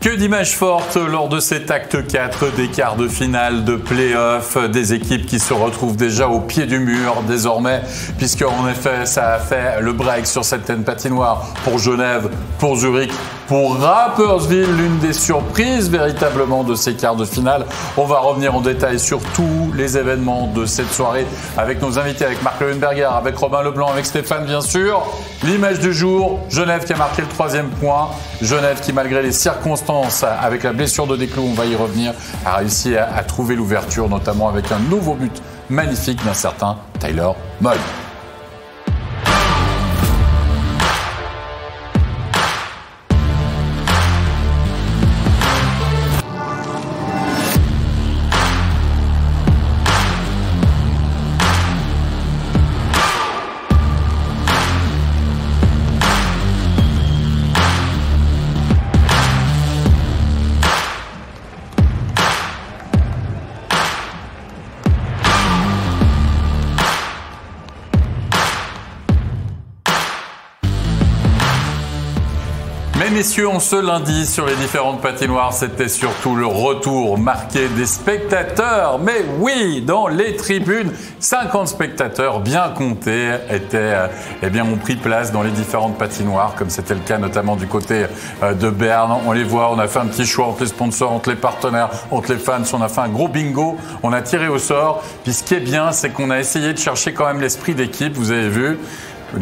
Que d'images fortes lors de cet acte 4 des quarts de finale de play-off, des équipes qui se retrouvent déjà au pied du mur désormais, puisque en effet ça a fait le break sur cette patinoire pour Genève, pour Zurich, pour Rapperswil, l'une des surprises véritablement de ces quarts de finale. On va revenir en détail sur tous les événements de cette soirée avec nos invités, avec Marc Leuenberger, avec Robin Leblanc, avec Stéphane bien sûr. L'image du jour, Genève qui a marqué le 3e point, Genève qui malgré les circonstances, avec la blessure de Desclous, on va y revenir, a réussi à trouver l'ouverture, notamment avec un nouveau but magnifique d'un certain Tyler Moll. Messieurs, en ce lundi sur les différentes patinoires, c'était surtout le retour marqué des spectateurs. Mais oui, dans les tribunes, 50 spectateurs bien comptés ont pris place dans les différentes patinoires, comme c'était le cas notamment du côté de Berne. On les voit, on a fait un petit choix entre les sponsors, entre les partenaires, entre les fans. On a fait un gros bingo, on a tiré au sort. Puis ce qui est bien, c'est qu'on a essayé de chercher quand même l'esprit d'équipe, vous avez vu.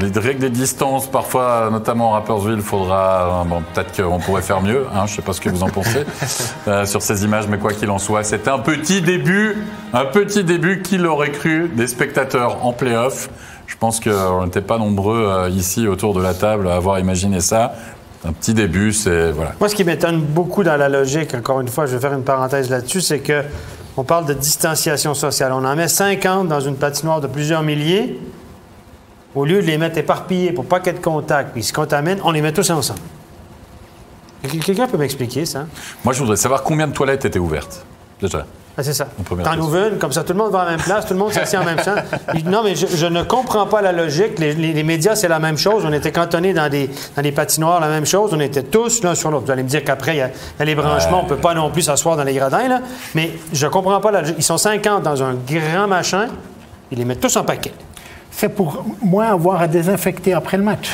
Les règles des distances, parfois, notamment en Rapperswil, il faudra... peut-être qu'on pourrait faire mieux, hein, je ne sais pas ce que vous en pensez sur ces images, mais quoi qu'il en soit, c'était un petit début, qui l'aurait cru, des spectateurs en play-off. Je pense qu'on n'était pas nombreux ici autour de la table à avoir imaginé ça. Un petit début, c'est... Voilà. Moi, ce qui m'étonne beaucoup dans la logique, encore une fois, je vais faire une parenthèse là-dessus, c'est que on parle de distanciation sociale. On en met 50 dans une patinoire de plusieurs milliers. Au lieu de les mettre éparpillés pour pas qu'il y ait de contact, puis ils se contaminent, on les met tous ensemble. Quelqu'un peut m'expliquer ça? Moi, je voudrais savoir combien de toilettes étaient ouvertes, déjà. Ah, c'est ça. T'en ouvres une, comme ça, tout le monde va à la même place, tout le monde s'assied en même temps. Non, mais je ne comprends pas la logique. Les médias, c'est la même chose. On était cantonnés dans des patinoires, la même chose. On était tous l'un sur l'autre. Vous allez me dire qu'après, il y a les branchements. On ne peut pas non plus s'asseoir dans les gradins, là. Mais je ne comprends pas la logique. Ils sont 50 dans un grand machin. Ils les mettent tous en paquet. C'est pour moins avoir à désinfecter après le match.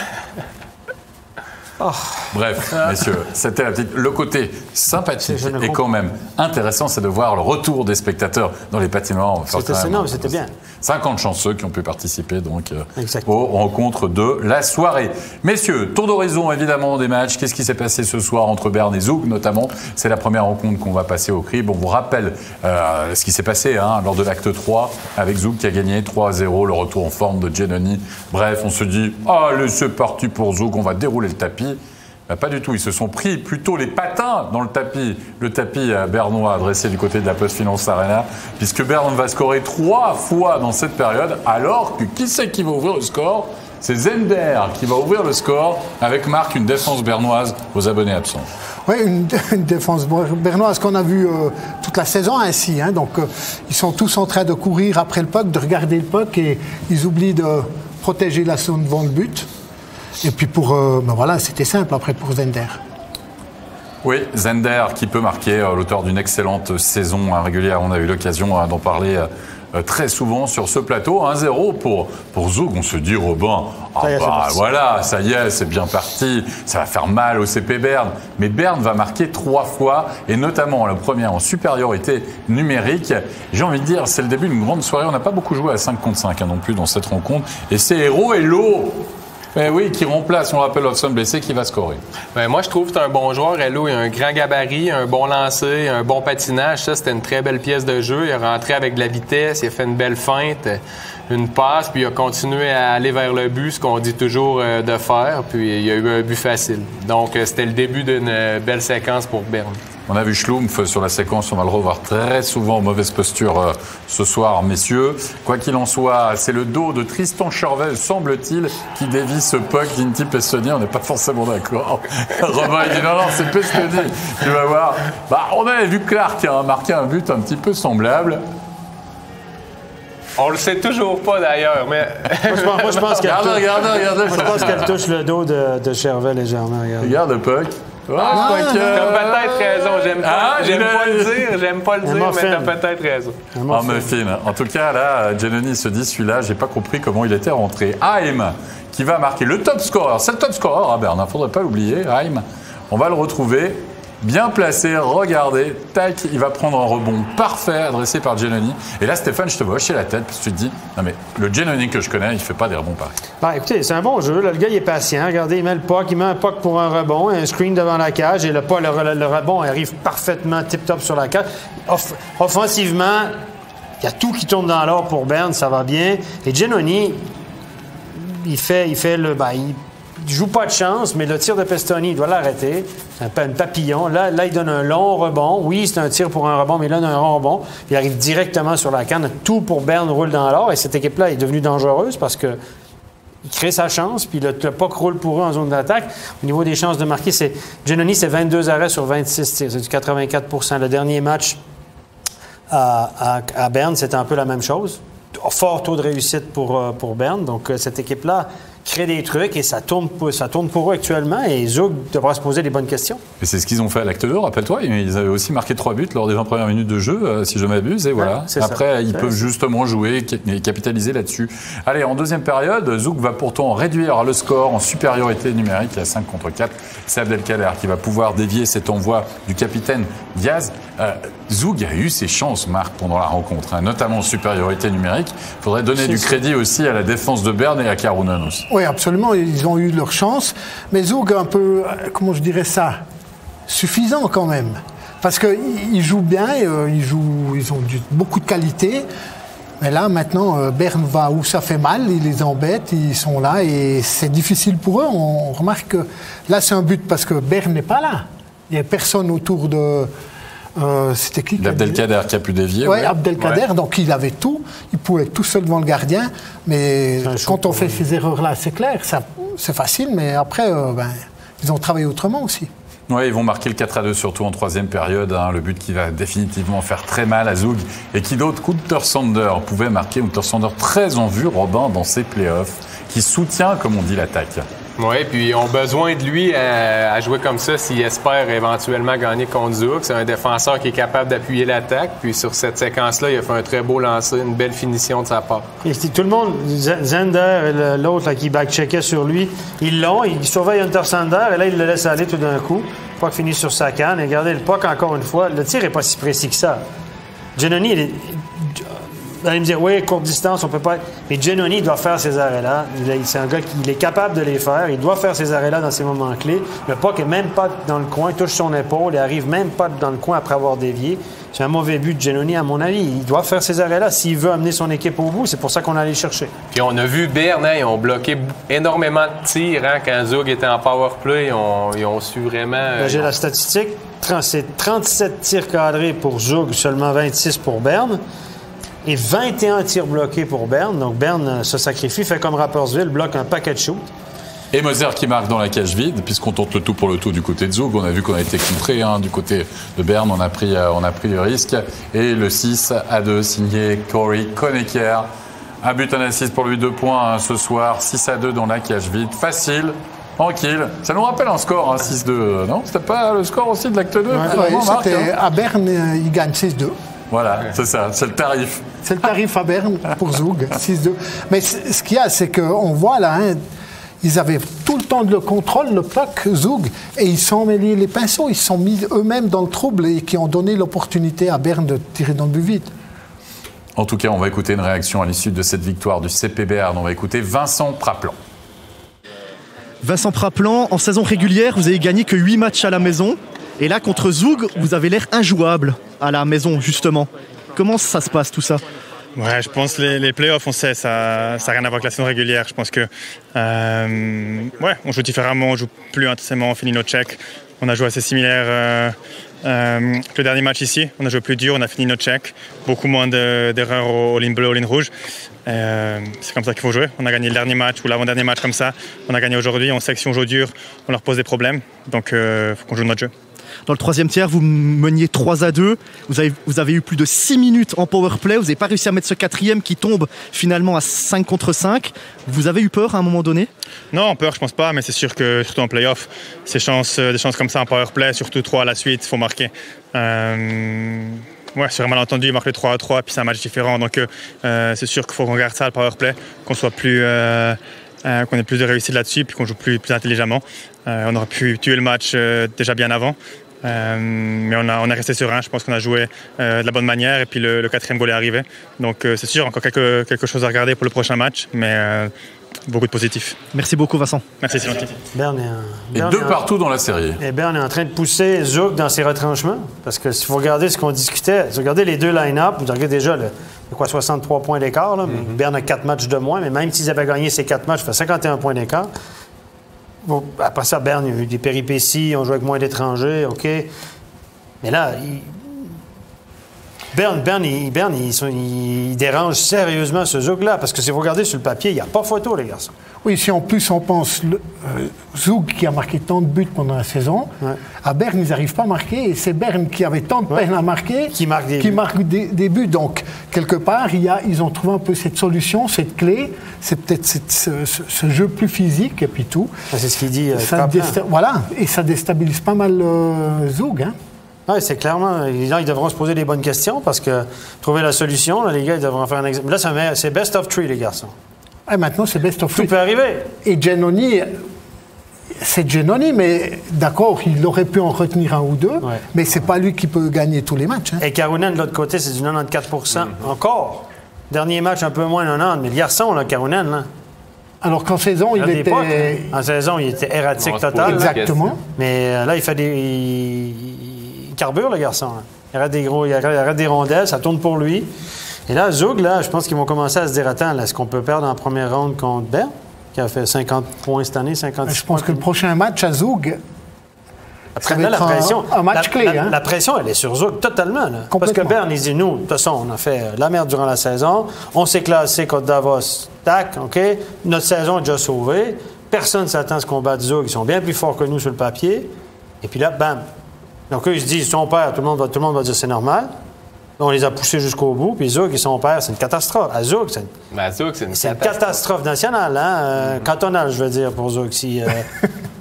Oh. Bref, messieurs, c'était le côté sympathique et quand même intéressant, c'est de voir le retour des spectateurs dans les patinoires. C'était bien. 50 chanceux qui ont pu participer donc aux rencontres de la soirée. Messieurs, tour d'horizon évidemment des matchs. Qu'est-ce qui s'est passé ce soir entre Berne et Zug notamment? C'est la première rencontre qu'on va passer au crible. On vous rappelle ce qui s'est passé lors de l'acte 3 avec Zug qui a gagné 3-0, le retour en forme de Giannoni. Bref, on se dit, allez, c'est parti pour Zug, on va dérouler le tapis. Pas du tout, ils se sont pris plutôt les patins dans le tapis bernois adressé du côté de la Postfinance Arena, puisque Berne va scorer 3 fois dans cette période, alors que qui c'est qui va ouvrir le score? C'est Zender qui va ouvrir le score avec Marc, une défense bernoise aux abonnés absents. Oui, une défense bernoise qu'on a vue toute la saison ainsi. Donc, ils sont tous en train de courir après le puck, de regarder le puck et ils oublient de protéger la zone devant le but. Et puis c'était simple après pour Zender. Oui, Zender qui peut marquer, l'auteur d'une excellente saison régulière. On a eu l'occasion d'en parler très souvent sur ce plateau. 1-0 pour Zug. On se dit, Robin, voilà, ça y est, c'est bien parti. Ça va faire mal au CP Berne. Mais Berne va marquer 3 fois, et notamment le premier en supériorité numérique. J'ai envie de dire, c'est le début d'une grande soirée. On n'a pas beaucoup joué à 5 contre 5 non plus dans cette rencontre. Et c'est Héros et Lo. Oui, qui remplace, on rappelle Hodgson blessé, qui va scorer. Moi, je trouve que c'est un bon joueur. Hello, il a un grand gabarit, un bon lancer, un bon patinage. Ça, c'était une très belle pièce de jeu. Il est rentré avec de la vitesse, il a fait une belle feinte, une passe, puis il a continué à aller vers le but, ce qu'on dit toujours de faire. Puis il y a eu un but facile. Donc, c'était le début d'une belle séquence pour Berne. On a vu Schlumpf sur la séquence, on va le revoir très souvent en mauvaise posture ce soir, messieurs. Quoi qu'il en soit, c'est le dos de Tristan Chervel, semble-t-il, qui dévie ce puck d'Inti Pestoni. On n'est pas forcément d'accord. Robin, il dit non, c'est Pestoni. Tu vas voir. On avait vu Clark marquer un but un petit peu semblable. On le sait toujours pas d'ailleurs, mais... Moi, je pense qu'elle Regardez. touche le dos de Chervel légèrement. Regarde le puck. je crois que... T'as peut-être raison. J'aime pas le dire, mais t'as peut-être raison. En muffin. En tout cas, là, Giannoni se dit, celui-là, j'ai pas compris comment il était rentré. Haim, qui va marquer le top scorer. C'est le top scorer à Berne, faudrait pas l'oublier. Haim, on va le retrouver. Bien placé, regardez, tac, il va prendre un rebond parfait adressé par Giannoni. Et là, Stéphane, je te vois hocher la tête parce que tu te dis, non mais le Giannoni que je connais, il fait pas des rebonds pareils. Ben, écoutez, c'est un bon jeu. Là, le gars, il est patient. Regardez, il met le puck, il met un puck pour un rebond, un screen devant la cage et le rebond arrive parfaitement tip-top sur la cage. Offensivement, il y a tout qui tourne dans l'or pour Berne, ça va bien. Et Giannoni, il joue pas de chance, mais le tir de Pestoni, il doit l'arrêter. C'est un papillon. Là, il donne un long rebond. Oui, c'est un tir pour un rebond, mais là, il donne un long rebond. Il arrive directement sur la canne. Tout pour Berne roule dans l'or. Et cette équipe-là est devenue dangereuse parce que il crée sa chance, puis le puck roule pour eux en zone d'attaque. Au niveau des chances de marquer, Giannoni, c'est 22 arrêts sur 26 tirs. C'est du 84 %. Le dernier match à Berne, c'était un peu la même chose. Fort taux de réussite pour Berne. Donc, cette équipe-là crée des trucs et ça tourne pour eux actuellement. Et Zug devra se poser les bonnes questions. Et c'est ce qu'ils ont fait à l'acte 2, rappelle-toi. Ils avaient aussi marqué 3 buts lors des 20 premières minutes de jeu, si je ne m'abuse. Et voilà. Après, ils peuvent justement jouer et capitaliser là-dessus. Allez, en deuxième période, Zug va pourtant réduire le score en supériorité numérique à 5 contre 4. C'est Abdelkader qui va pouvoir dévier cet envoi du capitaine Diaz. Zug a eu ses chances, Marc, pendant la rencontre, notamment en supériorité numérique. Il faudrait donner du crédit aussi à la défense de Berne et à Karunen aussi. Oui, absolument, ils ont eu leur chance. Mais Zug un peu, comment je dirais ça, suffisant quand même. Parce qu'ils jouent bien, ils ont beaucoup de qualité. Mais là, maintenant, Berne va où ça fait mal, ils les embêtent, ils sont là et c'est difficile pour eux. On remarque que là, c'est un but parce que Berne n'est pas là. Il n'y a personne autour de... c'était qui Abdelkader qui a pu dévier. Oui, Abdelkader, donc il avait tout. Il pouvait être tout seul devant le gardien. Mais quand on fait ces erreurs-là, c'est clair, c'est facile. Mais après, ils ont travaillé autrement aussi. Oui, ils vont marquer le 4-2, surtout en troisième période. Le but qui va définitivement faire très mal à Zug. Et qui d'autre Gunther Sander pouvait marquer. Gunther Sander très en vue, Robin, dans ses playoffs, qui soutient, comme on dit, l'attaque. Oui, puis ils ont besoin de lui à jouer comme ça s'ils espèrent éventuellement gagner contre Zug. C'est un défenseur qui est capable d'appuyer l'attaque. Puis sur cette séquence-là, il a fait un très beau lancer, une belle finition de sa part. Et tout le monde, Zander et l'autre là, qui back-checkait sur lui, ils surveillent Hunter Sander et là, ils le laissent aller tout d'un coup. Le puck finit sur sa canne. Et regardez, le puck, encore une fois, le tir n'est pas si précis que ça. Giannoni, vous allez me dire, oui, courte distance, on peut pas... Mais Giannoni doit faire ces arrêts-là. C'est un gars qui est capable de les faire. Il doit faire ces arrêts-là dans ces moments clés. Le puck n'est même pas dans le coin, touche son épaule, il arrive même pas dans le coin après avoir dévié. C'est un mauvais but de Giannoni, à mon avis. Il doit faire ces arrêts-là s'il veut amener son équipe au bout. C'est pour ça qu'on allait chercher. Puis on a vu Berne, ils ont bloqué énormément de tirs quand Zug était en power play. Ils ont su vraiment... J'ai la statistique. C'est 37 tirs cadrés pour Zug, seulement 26 pour Berne. Et 21 tirs bloqués pour Berne. Donc, Berne se sacrifie, fait comme Rapperswil, bloque un paquet de shoot. Et Moser qui marque dans la cage vide, puisqu'on tente le tout pour le tout du côté de Zug. On a vu qu'on a été contré du côté de Berne. On a pris le risque. Et le 6-2 signé Corey Konecker. Un but, un assist pour lui, 2 points ce soir. 6-2 dans la cage vide. Facile. Tranquille. Ça nous rappelle un score, 6-2. Non, c'était pas le score aussi de l'acte 2 c'était à Berne, il gagne 6-2. Voilà, c'est ça, c'est le tarif. C'est le tarif à Berne pour Zug, 6-2. Mais ce qu'il y a, c'est qu'on voit là, ils avaient tout le temps le contrôle, le puck, Zug, et ils sont mêlés les pinceaux, ils se sont mis eux-mêmes dans le trouble et qui ont donné l'opportunité à Berne de tirer dans le but vide. En tout cas, on va écouter une réaction à l'issue de cette victoire du CP Berne. On va écouter Vincent Praplan. Vincent Praplan, en saison régulière, vous avez gagné que 8 matchs à la maison. Et là, contre Zug, vous avez l'air injouable à la maison, justement. Comment ça se passe, tout ça ? Ouais, je pense que les playoffs, on sait, ça n'a rien à voir avec la saison régulière. Je pense que, on joue différemment, on joue plus intensément, on finit nos checks. On a joué assez similaire que le dernier match ici. On a joué plus dur, on a fini nos checks. Beaucoup moins d'erreurs au ligne bleu, au ligne rouge. C'est comme ça qu'il faut jouer. On a gagné le dernier match ou l'avant-dernier match comme ça. On a gagné aujourd'hui. On sait que si on joue dur, on leur pose des problèmes. Donc, il faut qu'on joue notre jeu. Dans le troisième tiers, vous meniez 3-2. Vous avez eu plus de 6 minutes en powerplay. Vous n'avez pas réussi à mettre ce quatrième qui tombe finalement à 5 contre 5. Vous avez eu peur à un moment donné? Non, peur, je pense pas, mais c'est sûr que surtout en play-off, des chances comme ça en powerplay, surtout 3 à la suite, il faut marquer. Ouais, sur un malentendu, il marque le 3-3, puis c'est un match différent. Donc c'est sûr qu'il faut qu'on garde ça, le powerplay, qu'on soit plus, qu'on ait plus de réussite là-dessus, puis qu'on joue plus intelligemment. On aurait pu tuer le match déjà bien avant. Mais on est resté serein, je pense qu'on a joué de la bonne manière et puis le quatrième goal est arrivé. Donc c'est sûr, encore quelque chose à regarder pour le prochain match, mais beaucoup de positifs. Merci beaucoup Vincent. Merci, c'est gentil. Et 2 partout dans la série. Et Berne est en train de pousser Zouk dans ses retranchements. Parce que si vous regardez ce qu'on discutait, si vous regardez les deux line-up, vous regardez déjà 63 points d'écart. Là, mais Berne a 4 matchs de moins, mais même s'ils avaient gagné ces 4 matchs, ça fait 51 points d'écart. Bon, après ça, Berne, il y a eu des péripéties, on joue avec moins d'étrangers, OK. Mais là, Berne, il dérange sérieusement ce Zouk-là, parce que si vous regardez sur le papier, il n'y a pas photo, les garçons. Oui, si en plus on pense Zouk qui a marqué tant de buts pendant la saison, à Berne, ils n'arrivent pas à marquer, et c'est Berne qui avait tant de peine à marquer qui marque des buts. Donc, quelque part, ils ont trouvé un peu cette solution, cette clé, c'est peut-être ce jeu plus physique, et puis tout. C'est ce qu'il dit. Voilà, et ça déstabilise pas mal Zouk, hein. Oui, c'est clairement. Là, ils devront se poser les bonnes questions parce que trouver la solution, là, les gars, ils devront faire un exemple. Là, c'est best of 3, les garçons. Et maintenant, c'est best of 3. Tout peut arriver. Et Giannoni, c'est Giannoni, mais d'accord, il aurait pu en retenir un ou deux, mais c'est pas lui qui peut gagner tous les matchs. Hein. Et Karunen, de l'autre côté, c'est du 94%. Encore. Dernier match, un peu moins 90, mais le garçon, là, Karunen, là. Alors qu'en saison, il était... En saison, il était erratique total. Exactement. Mais là, il fait il carbure, le garçon. Hein. Il arrête des rondelles, ça tourne pour lui. Et là, Zouk, là, je pense qu'ils vont commencer à se dire, attends, est-ce qu'on peut perdre en première ronde contre Berne, qui a fait 50 points cette année, 56 Je pense que le prochain match à Zouk, ça va être la pression, un match clé. La pression, elle est sur Zouk totalement. Là. Parce que Berne, il dit, nous, de toute façon, on a fait la merde durant la saison, on s'est classé contre Davos, tac, OK, notre saison est déjà sauvée, personne ne s'attend à ce qu'on batte Zouk, ils sont bien plus forts que nous sur le papier, et puis là, bam. Donc eux, ils se disent, son père, tout le monde va dire c'est normal. On les a poussés jusqu'au bout, puis Zouk et son père, c'est une catastrophe. À Zouk, c'est une catastrophe nationale, hein? Cantonale, je veux dire, pour Zouk.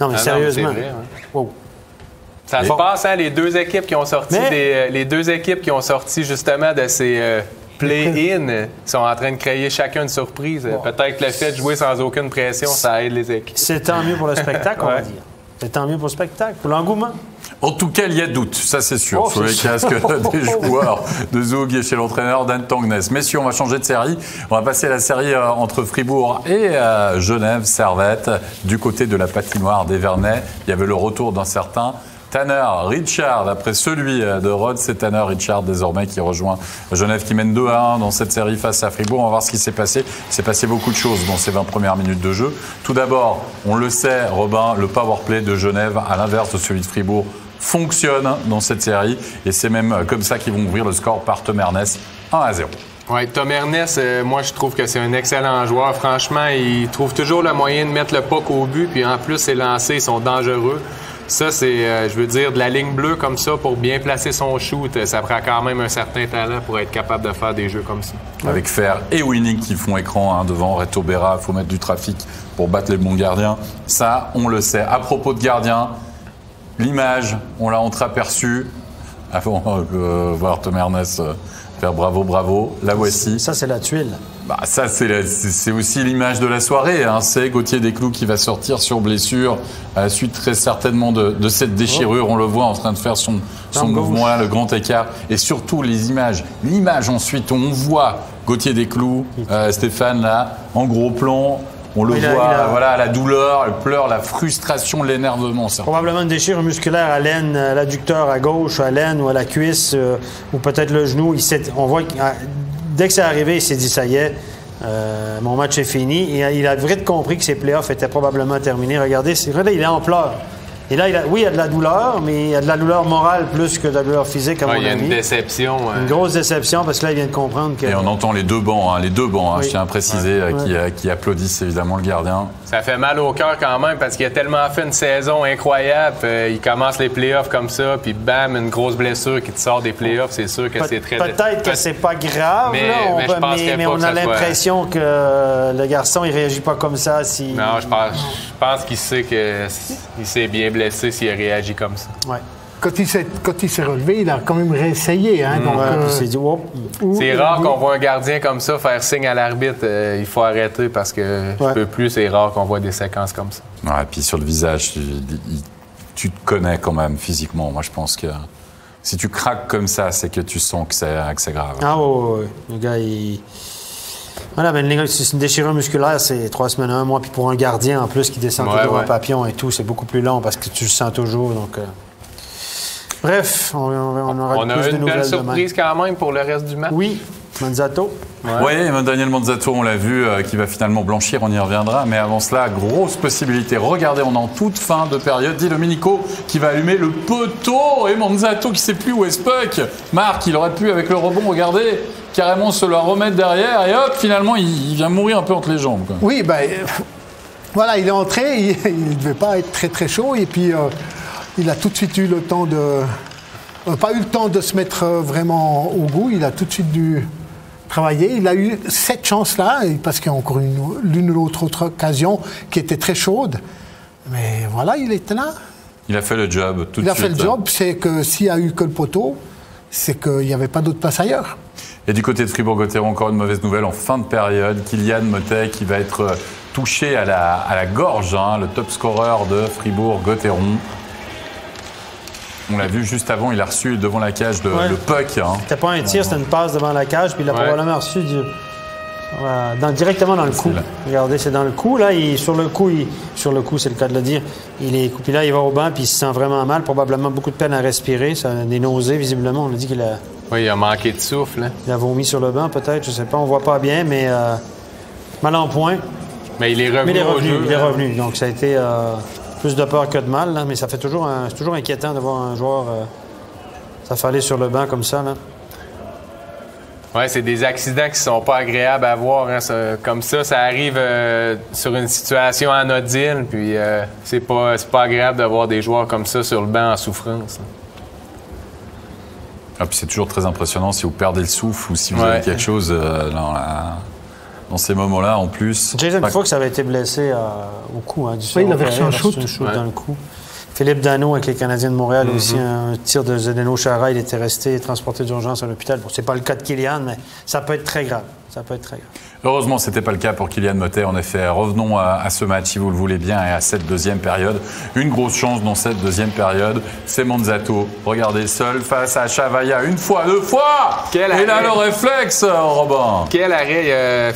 Non, mais sérieusement. Non, vrai, wow. Ça se passe, hein, les deux équipes qui ont sorti justement de ces play-in sont en train de créer chacun une surprise. Wow. Peut-être que le fait de jouer sans aucune pression, ça aide les équipes. C'est tant mieux pour le spectacle, on va dire. C'est tant mieux pour le spectacle, pour l'engouement. En tout cas, il y a doute, ça c'est sûr, sur les casques des joueurs de Zouk et chez l'entraîneur Dan Tangnes. Messieurs, on va changer de série. On va passer à la série entre Fribourg et Genève, Servette. Du côté de la patinoire des Vernets, il y avait le retour d'un certain Tanner Richard. Après celui de Rhodes, c'est Tanner Richard désormais qui rejoint Genève, qui mène 2-1 dans cette série face à Fribourg. On va voir ce qui s'est passé. Il s'est passé beaucoup de choses dans ces 20 premières minutes de jeu. Tout d'abord, on le sait, Robin, le powerplay de Genève, à l'inverse de celui de Fribourg, fonctionne dans cette série. Et c'est même comme ça qu'ils vont ouvrir le score par Tom Ernest, 1-0. Oui, Tom Ernest, moi je trouve que c'est un excellent joueur. Franchement, il trouve toujours le moyen de mettre le puck au but. Puis en plus, ses lancers, ils sont dangereux. Ça, c'est, je veux dire, de la ligne bleue comme ça pour bien placer son shoot. Ça prend quand même un certain talent pour être capable de faire des jeux comme ça. Avec Fer et Winning qui font écran devant Reto Berra. Il faut mettre du trafic pour battre les bons gardiens. Ça, on le sait. À propos de gardiens, l'image, on l'a entreaperçue avant de voir Tom Ernest faire bravo, bravo. La voici. Ça, c'est la tuile. Bah, ça, c'est aussi l'image de la soirée. Hein. C'est Gauthier Desclous qui va sortir sur blessure à la suite très certainement de cette déchirure. On le voit en train de faire son mouvement-là, le grand écart. Et surtout, les images. L'image ensuite, on voit Gauthier Desclous, Stéphane, là, en gros plan. On le voit, voilà, la douleur, elle pleure, la frustration, l'énervement. Ça. Probablement une déchirure musculaire à l'aine, à l'adducteur à gauche, à l'aine ou à la cuisse, ou peut-être le genou. On voit que dès que c'est arrivé, il s'est dit, ça y est, mon match est fini. Et il a vite compris que ses playoffs étaient probablement terminés. Regardez, il est en pleurs. Et là, il y a de la douleur, mais il y a de la douleur morale plus que de la douleur physique, à mon avis. Il y a une déception. Une grosse déception, parce que là, il vient de comprendre que... Et on entend les deux bancs, oui. Je tiens à préciser, qui applaudissent évidemment le gardien. Ça fait mal au cœur quand même, parce qu'il a tellement fait une saison incroyable. Il commence les playoffs comme ça, puis bam, une grosse blessure qui te sort des playoffs. C'est sûr que c'est très... Peut-être que c'est pas grave, mais on a l'impression que le garçon, il réagit pas comme ça. Non, je pense qu'il sait qu'il s'est bien blessé s'il a réagi comme ça. Ouais. Quand il s'est relevé, il a quand même réessayé. Hein, donc, il s'est dit, c'est rare qu'on voit un gardien comme ça faire signe à l'arbitre. Il faut arrêter parce que je peux plus. C'est rare qu'on voit des séquences comme ça. Ouais, et puis sur le visage, tu te connais quand même physiquement. Moi, je pense que si tu craques comme ça, c'est que tu sens que c'est grave. Ah oui. Le gars, Voilà, mais c'est une déchirure musculaire, c'est 3 semaines, 1 mois. Puis pour un gardien, en plus, qui descend toujours en papillon et tout, c'est beaucoup plus long parce que tu le sens toujours. Donc, bref, on aura plus de nouvelles demain. On a une belle surprise quand même pour le reste du match. Oui, Manzato. Oui, Daniel Manzato, on l'a vu, qui va finalement blanchir, on y reviendra. Mais avant cela, grosse possibilité. Regardez, on est en toute fin de période. Di Domenico qui va allumer le poteau. Et Manzato qui ne sait plus où est ce puck. Marc, il aurait pu, avec le rebond, regardez, carrément se la remettre derrière. Et hop, finalement, il vient mourir un peu entre les jambes. Quoi. Oui, voilà, il est entré. Il ne devait pas être très, très chaud. Et puis, il a tout de suite eu le temps pas eu le temps de se mettre vraiment au goût. Il a tout de suite dû travailler. Il a eu cette chance-là, parce qu'il y a encore l'une ou l'autre autre occasion qui était très chaude. Mais voilà, il était là. Il a fait le job tout de suite. Il a fait le job, c'est que s'il n'y a eu que le poteau, c'est qu'il n'y avait pas d'autre place ailleurs. Et du côté de Fribourg-Gotteron, encore une mauvaise nouvelle en fin de période. Kylian Motet qui va être touché à la gorge, le top scorer de Fribourg-Gotteron. On l'a vu juste avant, il a reçu devant la cage le puck. C'était pas un tir, c'était une passe devant la cage, puis il a probablement reçu directement dans le cou. Regardez, c'est dans le cou. Là, sur le cou, c'est le cas de le dire. Puis là, il va au banc, puis il se sent vraiment mal, probablement beaucoup de peine à respirer. Ça a des nausées, visiblement. On a dit qu'il a... Oui, il a manqué de souffle. Hein. Il a vomi sur le banc, peut-être, je sais pas. On voit pas bien, mais mal en point. Mais il est revenu au jeu. Il est revenu. Donc, ça a été... plus de peur que de mal, là, mais ça fait toujours c'est toujours inquiétant de voir un joueur s'affaler sur le banc comme ça. Oui, c'est des accidents qui ne sont pas agréables à voir. Hein. Comme ça arrive sur une situation anodine, puis c'est pas agréable de voir des joueurs comme ça sur le banc en souffrance. Ah, puis c'est toujours très impressionnant si vous perdez le souffle ou si vous avez quelque chose dans ces moments-là, en plus. Jason Fox avait été blessé au cou. Il avait reçu un shoot dans le cou. Philippe Dano, avec les Canadiens de Montréal, aussi, un tir de Zdeno Chara, il était resté transporté d'urgence à l'hôpital. Bon, c'est pas le cas de Kylian, mais ça peut être très grave. Heureusement, ce n'était pas le cas pour Kylian Motet. En effet, revenons à ce match, si vous le voulez bien, et à cette deuxième période. Une grosse chance dans cette deuxième période, c'est Manzato. Regardez, seul face à Chavaya, une fois, 2 fois. Et là, le réflexe, Robin. Quel arrêt.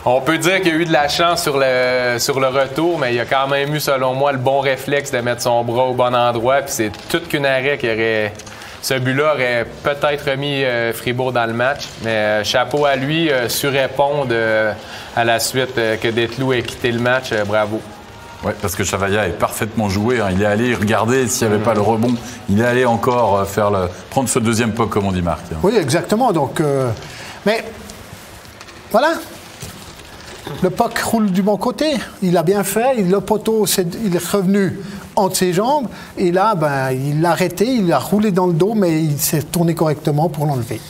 On peut dire qu'il y a eu de la chance sur le retour, mais il a quand même eu, selon moi, le bon réflexe de mettre son bras au bon endroit. Puis c'est tout qu'un arrêt qui aurait... Ce but-là aurait peut-être remis Fribourg dans le match. Mais chapeau à lui, surrépondre à la suite que Detlou ait quitté le match. Bravo. Oui, parce que Chavaya est parfaitement joué. Il est allé regarder s'il n'y avait pas le rebond. Il est allé encore prendre ce deuxième puck, comme on dit, Marc. Oui, exactement. Donc, mais voilà. Le puck roule du bon côté. Il a bien fait. Le poteau, il est revenu entre ses jambes. Et là, il l'a arrêté. Il a roulé dans le dos, mais il s'est tourné correctement pour l'enlever.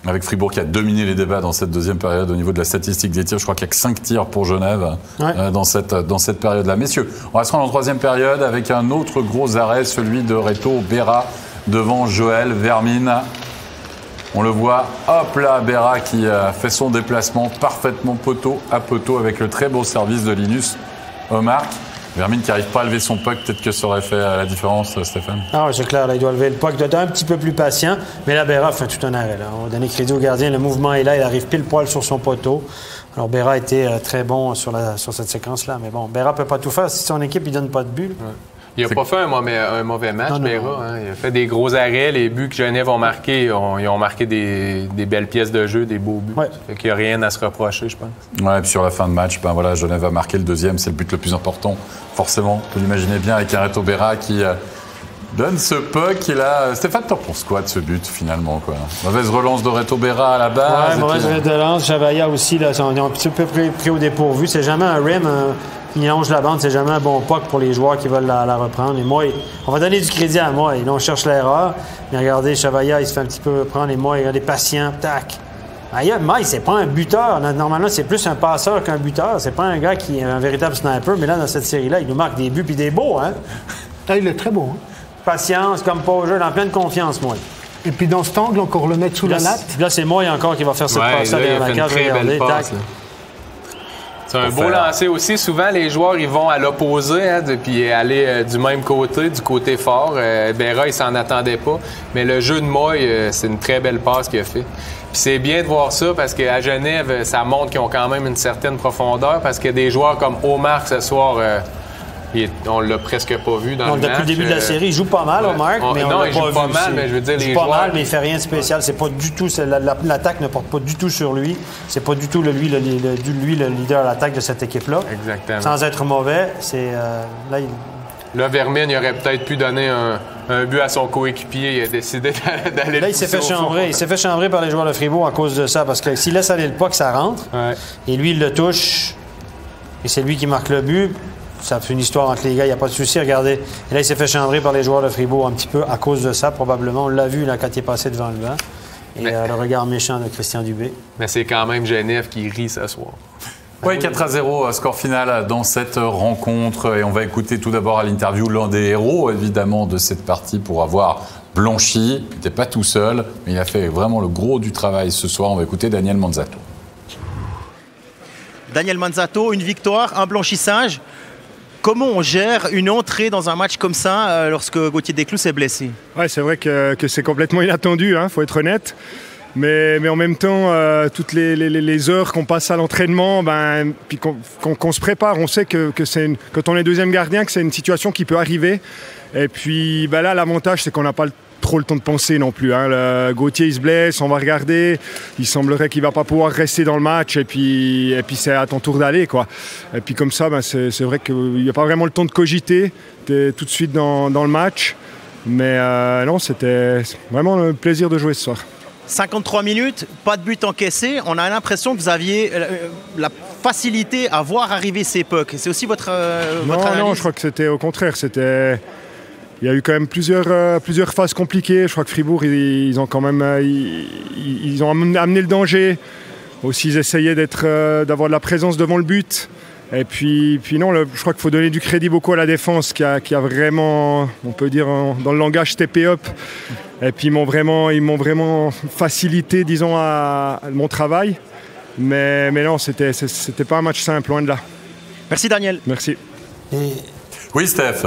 Avec Fribourg qui a dominé les débats dans cette deuxième période au niveau de la statistique des tirs. Je crois qu'il n'y a que 5 tirs pour Genève dans cette période-là. Messieurs, on va se rendre en troisième période avec un autre gros arrêt, celui de Reto Berra devant Joël Vermin. On le voit, hop là, Berra qui fait son déplacement parfaitement poteau à poteau avec le très beau service de Linus Omark. Vermin qui n'arrive pas à lever son puck, peut-être que ça aurait fait la différence, Stéphane. Ah oui, c'est clair, là, il doit lever le puck, il doit être un petit peu plus patient, mais là, Berra fait tout un arrêt. Là. On va donner crédit au gardien, le mouvement est là, il arrive pile poil sur son poteau. Alors, Berra était très bon sur cette séquence-là, mais bon, Berra ne peut pas tout faire. Si son équipe ne donne pas de but. Il n'a pas fait un mauvais match, Berra. Hein. Il a fait des gros arrêts. Les buts que Genève ont marqués, ils ont marqué des belles pièces de jeu, des beaux buts. Ouais. Fait qu'il n'y a rien à se reprocher, je pense. Ouais, puis sur la fin de match, Genève a marqué le deuxième. C'est le but le plus important, forcément. Vous l'imaginez bien avec un Reto Berra qui donne ce puck. Stéphane, t'en penses quoi de ce but, finalement, quoi? Mauvaise relance de Reto Berra à la base. Ouais, mauvaise relance. Chavaya aussi, là, ils ont un petit peu pris au dépourvu. C'est jamais un rim qui longe la bande. C'est jamais un bon puck pour les joueurs qui veulent la reprendre. Et moi, on va donner du crédit à moi. On cherche l'erreur. Mais regardez, Chavaya, il se fait un petit peu prendre. Et moi, il est patient. Tac. Mike, c'est pas un buteur. Normalement, c'est plus un passeur qu'un buteur. C'est pas un gars qui est un véritable sniper. Mais là, dans cette série-là, il nous marque des buts puis des beaux, hein? Il est très beau. Hein? Patience, comme pas au jeu, dans pleine confiance, moi. Et puis dans cet angle, encore le mettre sous la latte. Là, c'est moi encore qui va faire cette passe-là derrière la cage. Passe, c'est un beau lancer aussi. Souvent, les joueurs, ils vont à l'opposé, hein, puis aller du même côté, du côté fort. Berra, il s'en attendait pas. Mais le jeu de Moy, c'est une très belle passe qu'il a fait. Puis c'est bien de voir ça parce qu'à Genève, ça montre qu'ils ont quand même une certaine profondeur parce que des joueurs comme Omar ce soir... on l'a presque pas vu dans le match. Depuis le début de la série, il joue pas mal, Omar, mais on l'a pas vu. Il joue pas mal, mais je veux dire, les joueurs... Il joue pas mal, mais il fait rien de spécial. C'est pas du tout... L'attaque ne porte pas du tout sur lui. C'est pas du tout lui le leader à l'attaque de cette équipe-là. Exactement. Sans être mauvais, Là, Vermin, il aurait peut-être pu donner un but à son coéquipier. Il a décidé d'aller là, il s'est fait chambrer. Il s'est fait chambrer par les joueurs de Fribourg à cause de ça, parce que s'il laisse aller le puck, ça rentre. Ouais. Et lui, il le touche. Et c'est lui qui marque le but. Ça fait une histoire entre les gars, il n'y a pas de souci. Regardez. Et là, il s'est fait chambrer par les joueurs de Fribourg un petit peu à cause de ça, probablement. On l'a vu là, quand il est passé devant le banc. Et le regard méchant de Christian Dubé. Mais c'est quand même Genève qui rit ce soir. Oui, 4-0, score final dans cette rencontre. Et on va écouter tout d'abord à l'interview l'un des héros, évidemment, de cette partie pour avoir blanchi. Il n'était pas tout seul, mais il a fait vraiment le gros du travail ce soir. On va écouter Daniel Manzatto. Daniel Manzatto, une victoire, un blanchissage. Comment on gère une entrée dans un match comme ça lorsque Gauthier Desclous s'est blessé? Ouais, c'est vrai que c'est complètement inattendu, hein, faut être honnête. Mais en même temps, toutes les heures qu'on passe à l'entraînement, puis qu'on se prépare, on sait que quand on est deuxième gardien, que c'est une situation qui peut arriver. Et puis là, l'avantage, c'est qu'on n'a pas trop le temps de penser non plus. Hein. Gauthier, il se blesse, on va regarder. Il semblerait qu'il ne va pas pouvoir rester dans le match. Et puis c'est à ton tour d'aller, quoi. Et puis comme ça, c'est vrai qu'il n'y a pas vraiment le temps de cogiter. Tu es tout de suite dans le match. Mais non, c'était vraiment le plaisir de jouer ce soir. 53 minutes, pas de but encaissé. On a l'impression que vous aviez la facilité à voir arriver ces pucks. C'est aussi votre analyse? Non, je crois que c'était au contraire. Il y a eu quand même plusieurs phases compliquées. Je crois que Fribourg, ils ont quand même ils ont amené le danger. Aussi, ils essayaient d'avoir de la présence devant le but. Et puis non, je crois qu'il faut donner du crédit beaucoup à la défense qui a vraiment, on peut dire dans le langage, steppé up. Et puis ils m'ont vraiment facilité, disons, à mon travail. Mais non, c'était pas un match simple, loin de là. Merci Daniel. Merci. Oui, Steph,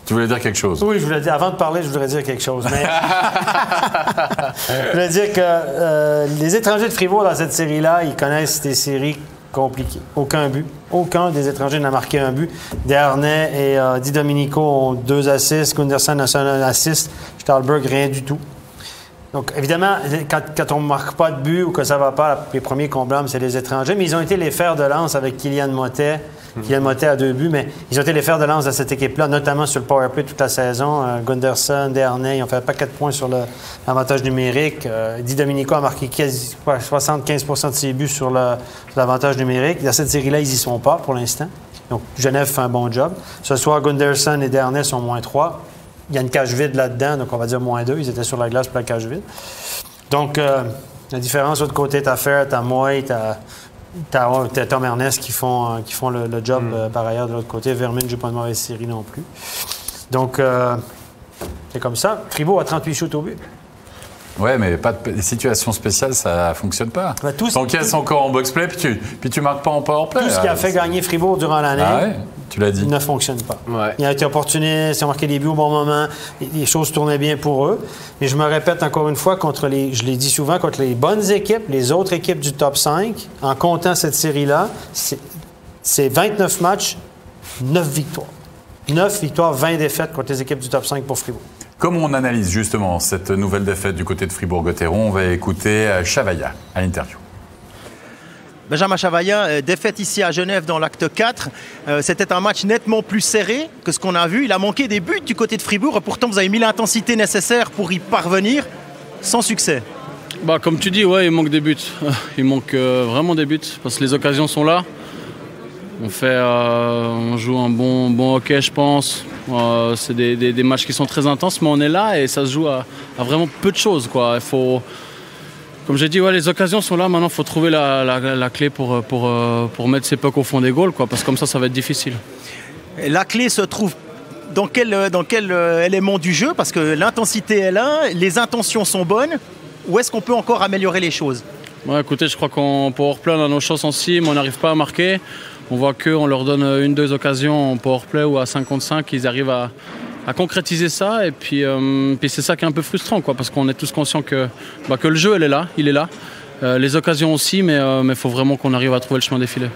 tu voulais dire quelque chose? Oui, je voulais dire, avant de parler, je voudrais dire quelque chose. Mais je voulais dire que les étrangers de Fribourg dans cette série-là, ils connaissent des séries compliquées. Aucun but. Aucun des étrangers n'a marqué un but. Desharnais et Di Domenico ont 2 assists. Gunderson a un assist. Stahlberg, rien du tout. Donc, évidemment, quand on ne marque pas de but ou que ça ne va pas, les premiers qu'on blâme, c'est les étrangers. Mais ils ont été les fers de lance avec Kylian Motet. Kylian Motet a 2 buts, mais ils ont été les fers de lance de cette équipe-là, notamment sur le powerplay toute la saison. Gunderson, Desharnais, ils ont fait un paquet de points sur l'avantage numérique. Di Domenico a marqué 75% de ses buts sur l'avantage numérique. Dans cette série-là, ils n'y sont pas pour l'instant. Donc, Genève fait un bon job. Ce soir, Gunderson et Desharnais sont -3. Il y a une cage vide là-dedans, donc on va dire -2. Ils étaient sur la glace pour la cage vide. Donc, la différence, de l'autre côté, t'as Fair, t'as Moy, t'as Tom Ernest qui font le job par ailleurs de l'autre côté. Vermin ne joue pas de mauvaise série non plus. Donc, c'est comme ça. Fribourg a 38 shoots au but. Ouais, mais pas de situation spéciale, ça fonctionne pas. T'encaisses encore en box-play, puis tu marques pas en power-play. Tout ce qui a fait gagner Fribourg durant l'année, tu l'as dit, ne fonctionne pas. Ouais. Il a été opportuniste, ils ont marqué des buts au bon moment, les choses tournaient bien pour eux. Mais je me répète encore une fois, je l'ai dit souvent, contre les bonnes équipes, les autres équipes du top 5, en comptant cette série-là, c'est 29 matchs, 9 victoires. 9 victoires, 20 défaites contre les équipes du top 5 pour Fribourg. Comme on analyse justement cette nouvelle défaite du côté de Fribourg-Gotteron, on va écouter Chavaya à l'interview. Benjamin Chavaya, défaite ici à Genève dans l'acte 4. C'était un match nettement plus serré que ce qu'on a vu. Il a manqué des buts du côté de Fribourg. Pourtant, vous avez mis l'intensité nécessaire pour y parvenir sans succès. Comme tu dis, ouais, il manque des buts. Il manque vraiment des buts parce que les occasions sont là. On joue un bon hockey, je pense. C'est des matchs qui sont très intenses, mais on est là et ça se joue à vraiment peu de choses, quoi. Il faut, comme j'ai dit, les occasions sont là. Maintenant, il faut trouver la clé pour mettre ses pucks au fond des goals, quoi, parce que comme ça va être difficile. Et la clé se trouve dans quel élément du jeu? Parce que l'intensité est là, les intentions sont bonnes. Où est-ce qu'on peut encore améliorer les choses? Écoutez, je crois qu'en powerplay, on a nos chances en cible, on n'arrive pas à marquer. On voit qu'on leur donne 1-2 occasions en powerplay ou à 5 contre 5, ils arrivent à concrétiser ça. Et puis c'est ça qui est un peu frustrant, quoi, parce qu'on est tous conscients que le jeu, il est là. Les occasions aussi, mais il faut vraiment qu'on arrive à trouver le chemin des filets.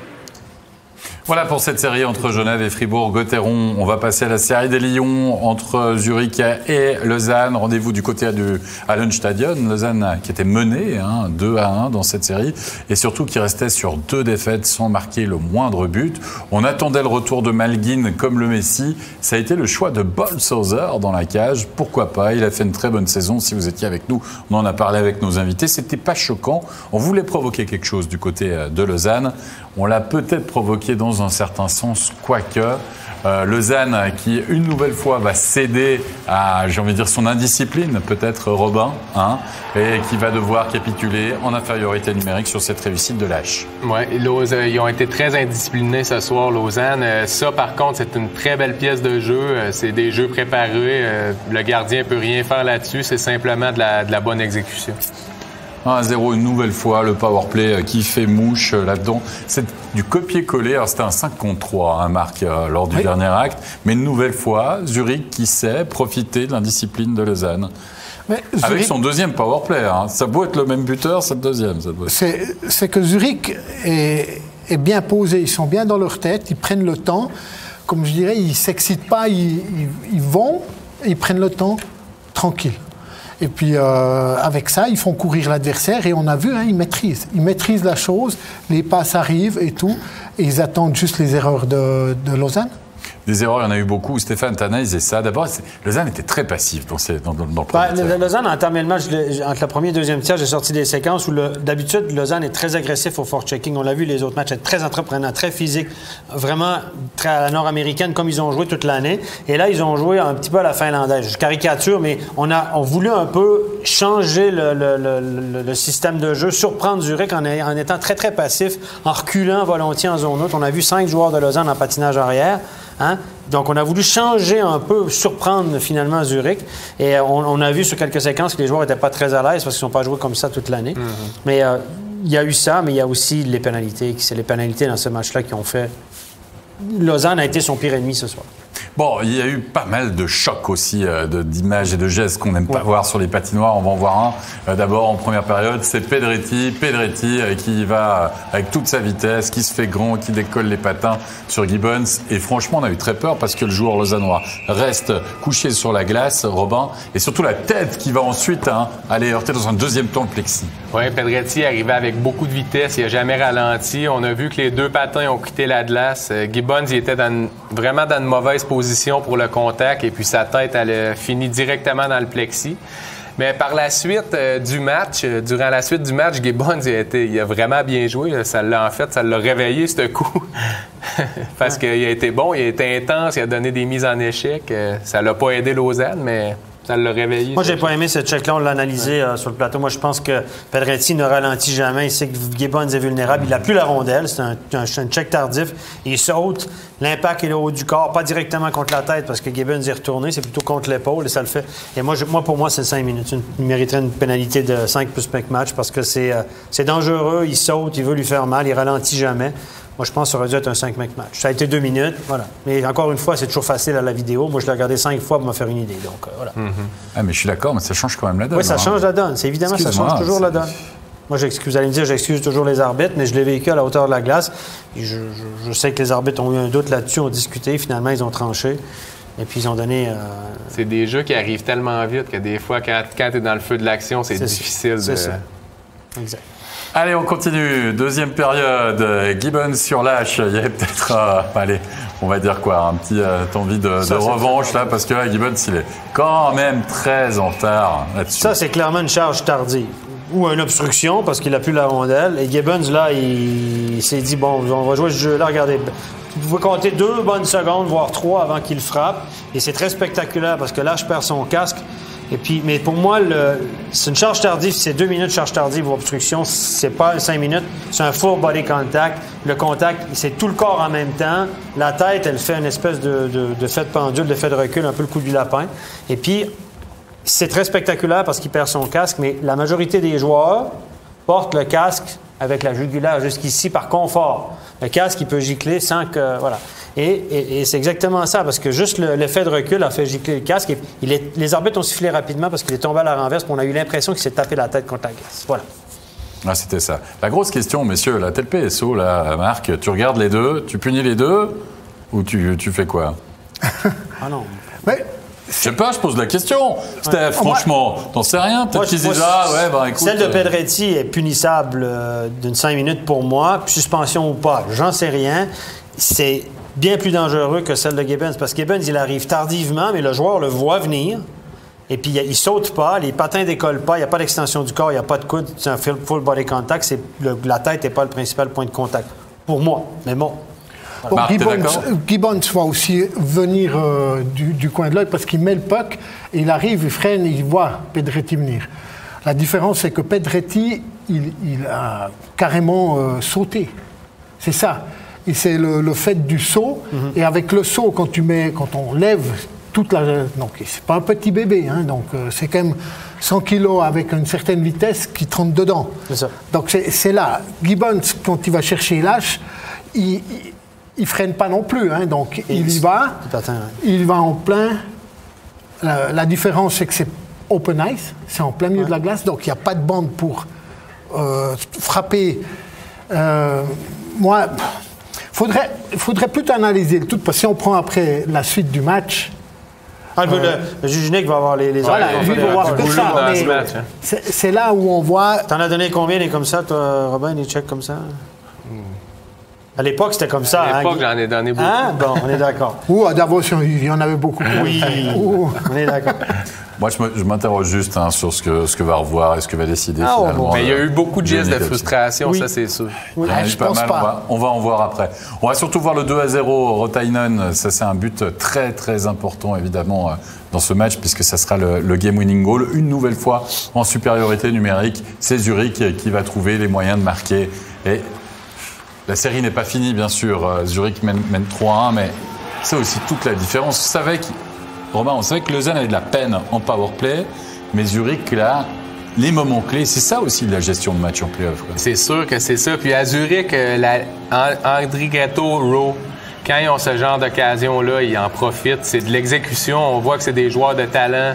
Voilà pour cette série entre Genève et Fribourg-Gotteron. On va passer à la série des Lions entre Zurich et Lausanne. Rendez-vous du côté du Hallenstadion. Lausanne qui était menée 2-1 dans cette série et surtout qui restait sur 2 défaites sans marquer le moindre but. On attendait le retour de Malgin comme le Messi. Ça a été le choix de Bolshauser dans la cage. Pourquoi pas? Il a fait une très bonne saison. Si vous étiez avec nous, on en a parlé avec nos invités. C'était pas choquant. On voulait provoquer quelque chose du côté de Lausanne. On l'a peut-être provoqué dans un certain sens, quoique Lausanne qui une nouvelle fois va céder à, j'ai envie de dire, son indiscipline, peut-être Robin, et qui va devoir capituler en infériorité numérique sur cette réussite de l'H. Oui, ils ont été très indisciplinés ce soir, Lausanne. Ça, par contre, c'est une très belle pièce de jeu. C'est des jeux préparés. Le gardien ne peut rien faire là-dessus. C'est simplement de la bonne exécution. 1-0 une nouvelle fois, le powerplay qui fait mouche là-dedans. C'est du copier-coller. Alors c'était un 5 contre 3, Marc, lors du dernier acte. Mais une nouvelle fois, Zurich qui sait profiter de l'indiscipline de Lausanne. Avec son deuxième powerplay. Ça doit être le même buteur, c'est le deuxième. C'est que Zurich est bien posé. Ils sont bien dans leur tête. Ils prennent le temps. Comme je dirais, ils ne s'excitent pas. Ils vont, ils prennent le temps tranquille. Et puis, avec ça, ils font courir l'adversaire et on a vu, ils maîtrisent. Ils maîtrisent la chose, les passes arrivent et tout. Et ils attendent juste les erreurs de Lausanne. Des erreurs, il y en a eu beaucoup. Stéphane, tu analysé ça. D'abord, Lausanne était très passif dans le premier tiers. Lausanne a entamé le match entre le premier et le deuxième tiers. J'ai sorti des séquences où, d'habitude, Lausanne est très agressif au forechecking. On l'a vu, les autres matchs, être très entreprenants, très physiques, vraiment très à la nord-américaine, comme ils ont joué toute l'année. Et là, ils ont joué un petit peu à la finlandaise. Je caricature, mais on voulu un peu changer le système de jeu, surprendre Zurich en étant très, très passif, en reculant volontiers en zone haute. On a vu 5 joueurs de Lausanne en patinage arrière. Donc, on a voulu changer un peu, surprendre finalement Zurich. Et on a vu sur quelques séquences que les joueurs n'étaient pas très à l'aise parce qu'ils n'ont pas joué comme ça toute l'année. Mais il y a eu ça, mais il y a aussi les pénalités. C'est les pénalités dans ce match-là qui ont fait... Lausanne a été son pire ennemi ce soir. Bon, il y a eu pas mal de chocs aussi, d'images et de gestes qu'on n'aime pas voir sur les patinoires. On va en voir un. D'abord, en première période, c'est Pedretti qui va avec toute sa vitesse, qui se fait grand, qui décolle les patins sur Gibbons. Et franchement, on a eu très peur parce que le joueur lausannois reste couché sur la glace, Robin, et surtout la tête qui va ensuite aller heurter dans un deuxième temps le plexi. Oui, Pedretti arrivait avec beaucoup de vitesse, il n'a jamais ralenti. On a vu que les 2 patins ont quitté la glace. Gibbons, il était vraiment dans une mauvaise position pour le contact et puis sa tête, elle a fini directement dans le plexi. Mais par la suite du match, durant la suite du match, Gibbons, il a vraiment bien joué. Ça l'a réveillé, ce coup. Parce qu'il a été bon, il a été intense, il a donné des mises en échec. Ça l'a pas aidé Lausanne, mais... ça l'a réveillé. Moi, j'ai pas aimé ce check-là. On l'a analysé sur le plateau. Moi, je pense que Pedretti ne ralentit jamais. Il sait que Gibbons est vulnérable. Il n'a plus la rondelle. C'est un check tardif. Il saute. L'impact est le haut du corps. Pas directement contre la tête parce que Gibbons est retourné. C'est plutôt contre l'épaule et ça le fait. Et moi pour moi, c'est 5 minutes. Il mériterait une pénalité de 5 plus 5 matchs parce que c'est dangereux. Il saute. Il veut lui faire mal. Il ralentit jamais. Moi, je pense que ça aurait dû être un 5 match. Ça a été 2 minutes, voilà. Mais encore une fois, c'est toujours facile à la vidéo. Moi, je l'ai regardé 5 fois pour me faire une idée. Donc, voilà. Ah, mais je suis d'accord, mais ça change quand même la donne. Oui, ça change la donne. C'est évidemment, ça change toujours la donne. Moi, vous allez me dire, j'excuse toujours les arbitres, mais je l'ai vécu à la hauteur de la glace. Et je sais que les arbitres ont eu un doute là-dessus, ont discuté. Finalement, ils ont tranché. Et puis, ils ont donné... C'est des jeux qui arrivent tellement vite que des fois, quand tu es dans le feu de l'action, c'est difficile. C'est ça. Exact. Allez, on continue. Deuxième période. Gibbons sur lâche. Il y avait peut-être, allez, on va dire quoi, un petit envie de revanche là, parce que là, Gibbons, il est quand même très en retard là-dessus. Ça, c'est clairement une charge tardive ou une obstruction parce qu'il a plus la rondelle. Et Gibbons, là, il s'est dit, bon, on va jouer ce jeu-là. Regardez, vous pouvez compter 2 bonnes secondes, voire 3 avant qu'il frappe. Et c'est très spectaculaire parce que là, je perds son casque. Et puis, mais pour moi, c'est une charge tardive. C'est 2 minutes de charge tardive ou obstruction. C'est pas 5 minutes. C'est un full body contact. Le contact, c'est tout le corps en même temps. La tête, elle fait une espèce de fait de pendule, de fait de recul, un peu le coup du lapin. Et puis, c'est très spectaculaire parce qu'il perd son casque, mais la majorité des joueurs portent le casque avec la jugulaire jusqu'ici par confort. Le casque, il peut gicler sans que... Voilà. Et c'est exactement ça, parce que juste l'effet de recul a fait gicler le casque. Et les arbitres ont sifflé rapidement parce qu'il est tombé à la renverse, puis on a eu l'impression qu'il s'est tapé la tête contre la glace. Voilà. Ah, c'était ça. La grosse question, messieurs, là, t'es le PSO, là, Marc, tu regardes les deux, tu punis les deux, ou tu fais quoi? Ah non. Mais... Je sais pas, je pose la question. Steph, franchement, t'en sais rien? Peut-être qu'ils disent, écoute... Celle de Pedretti est punissable d'une 5 minutes pour moi, suspension ou pas, j'en sais rien. C'est bien plus dangereux que celle de Gibbons, parce que Gibbons, il arrive tardivement, mais le joueur le voit venir, et puis il saute pas, les patins décollent pas, il n'y a pas d'extension du corps, il n'y a pas de coude, c'est un full body contact, la tête n'est pas le principal point de contact, pour moi, mais bon. Bon, Marc, Gibbons va aussi venir du coin de l'œil parce qu'il met le puck, et il arrive, il freine, il voit Pedretti venir. La différence, c'est que Pedretti, il a carrément sauté. C'est ça. Et c'est le fait du saut. Mm-hmm. Et avec le saut, quand on lève toute la... Donc, c'est pas un petit bébé, hein, donc c'est quand même 100 kilos avec une certaine vitesse qui te rentre dedans. C'est ça. Donc, c'est là. Gibbons, quand il va chercher l'âche, il freine pas non plus, hein, donc il y va, il va en plein. La différence, c'est que c'est open ice, c'est en plein milieu de la glace, donc il n'y a pas de bande pour frapper. Moi, faudrait plutôt analyser le tout, parce que si on prend après la suite du match... le juge Nick va avoir les voilà, lui va voir que ça, mais c'est là où on voit... T'en as donné combien des comme ça, toi, Robin, des checks comme ça? À l'époque, c'était comme ça. À l'époque, j'en ai donné beaucoup. Ah, bon, on est d'accord. Ou à Davos, il y en avait beaucoup. Oui, on est d'accord. Moi, je m'interroge juste sur ce que va revoir et ce que va décider finalement. Bon. Mais il y a eu beaucoup de gestes de frustration, ça c'est sûr. Oui, je pense pas. On va en voir après. On va surtout voir le 2-0 Rotainen. Ça, c'est un but très, très important, évidemment, dans ce match, puisque ça sera le game-winning goal. Une nouvelle fois, en supériorité numérique, c'est Zurich qui va trouver les moyens de marquer. Et la série n'est pas finie, bien sûr. Zurich mène 3-1, mais c'est aussi toute la différence. On savait que Lausanne avait de la peine en powerplay, mais Zurich, là, les moments clés, c'est ça aussi de la gestion de match en play-off. C'est sûr que c'est ça. Puis à Zurich, André Ghetto, Rowe, quand ils ont ce genre d'occasion-là, ils en profitent. C'est de l'exécution. On voit que c'est des joueurs de talent.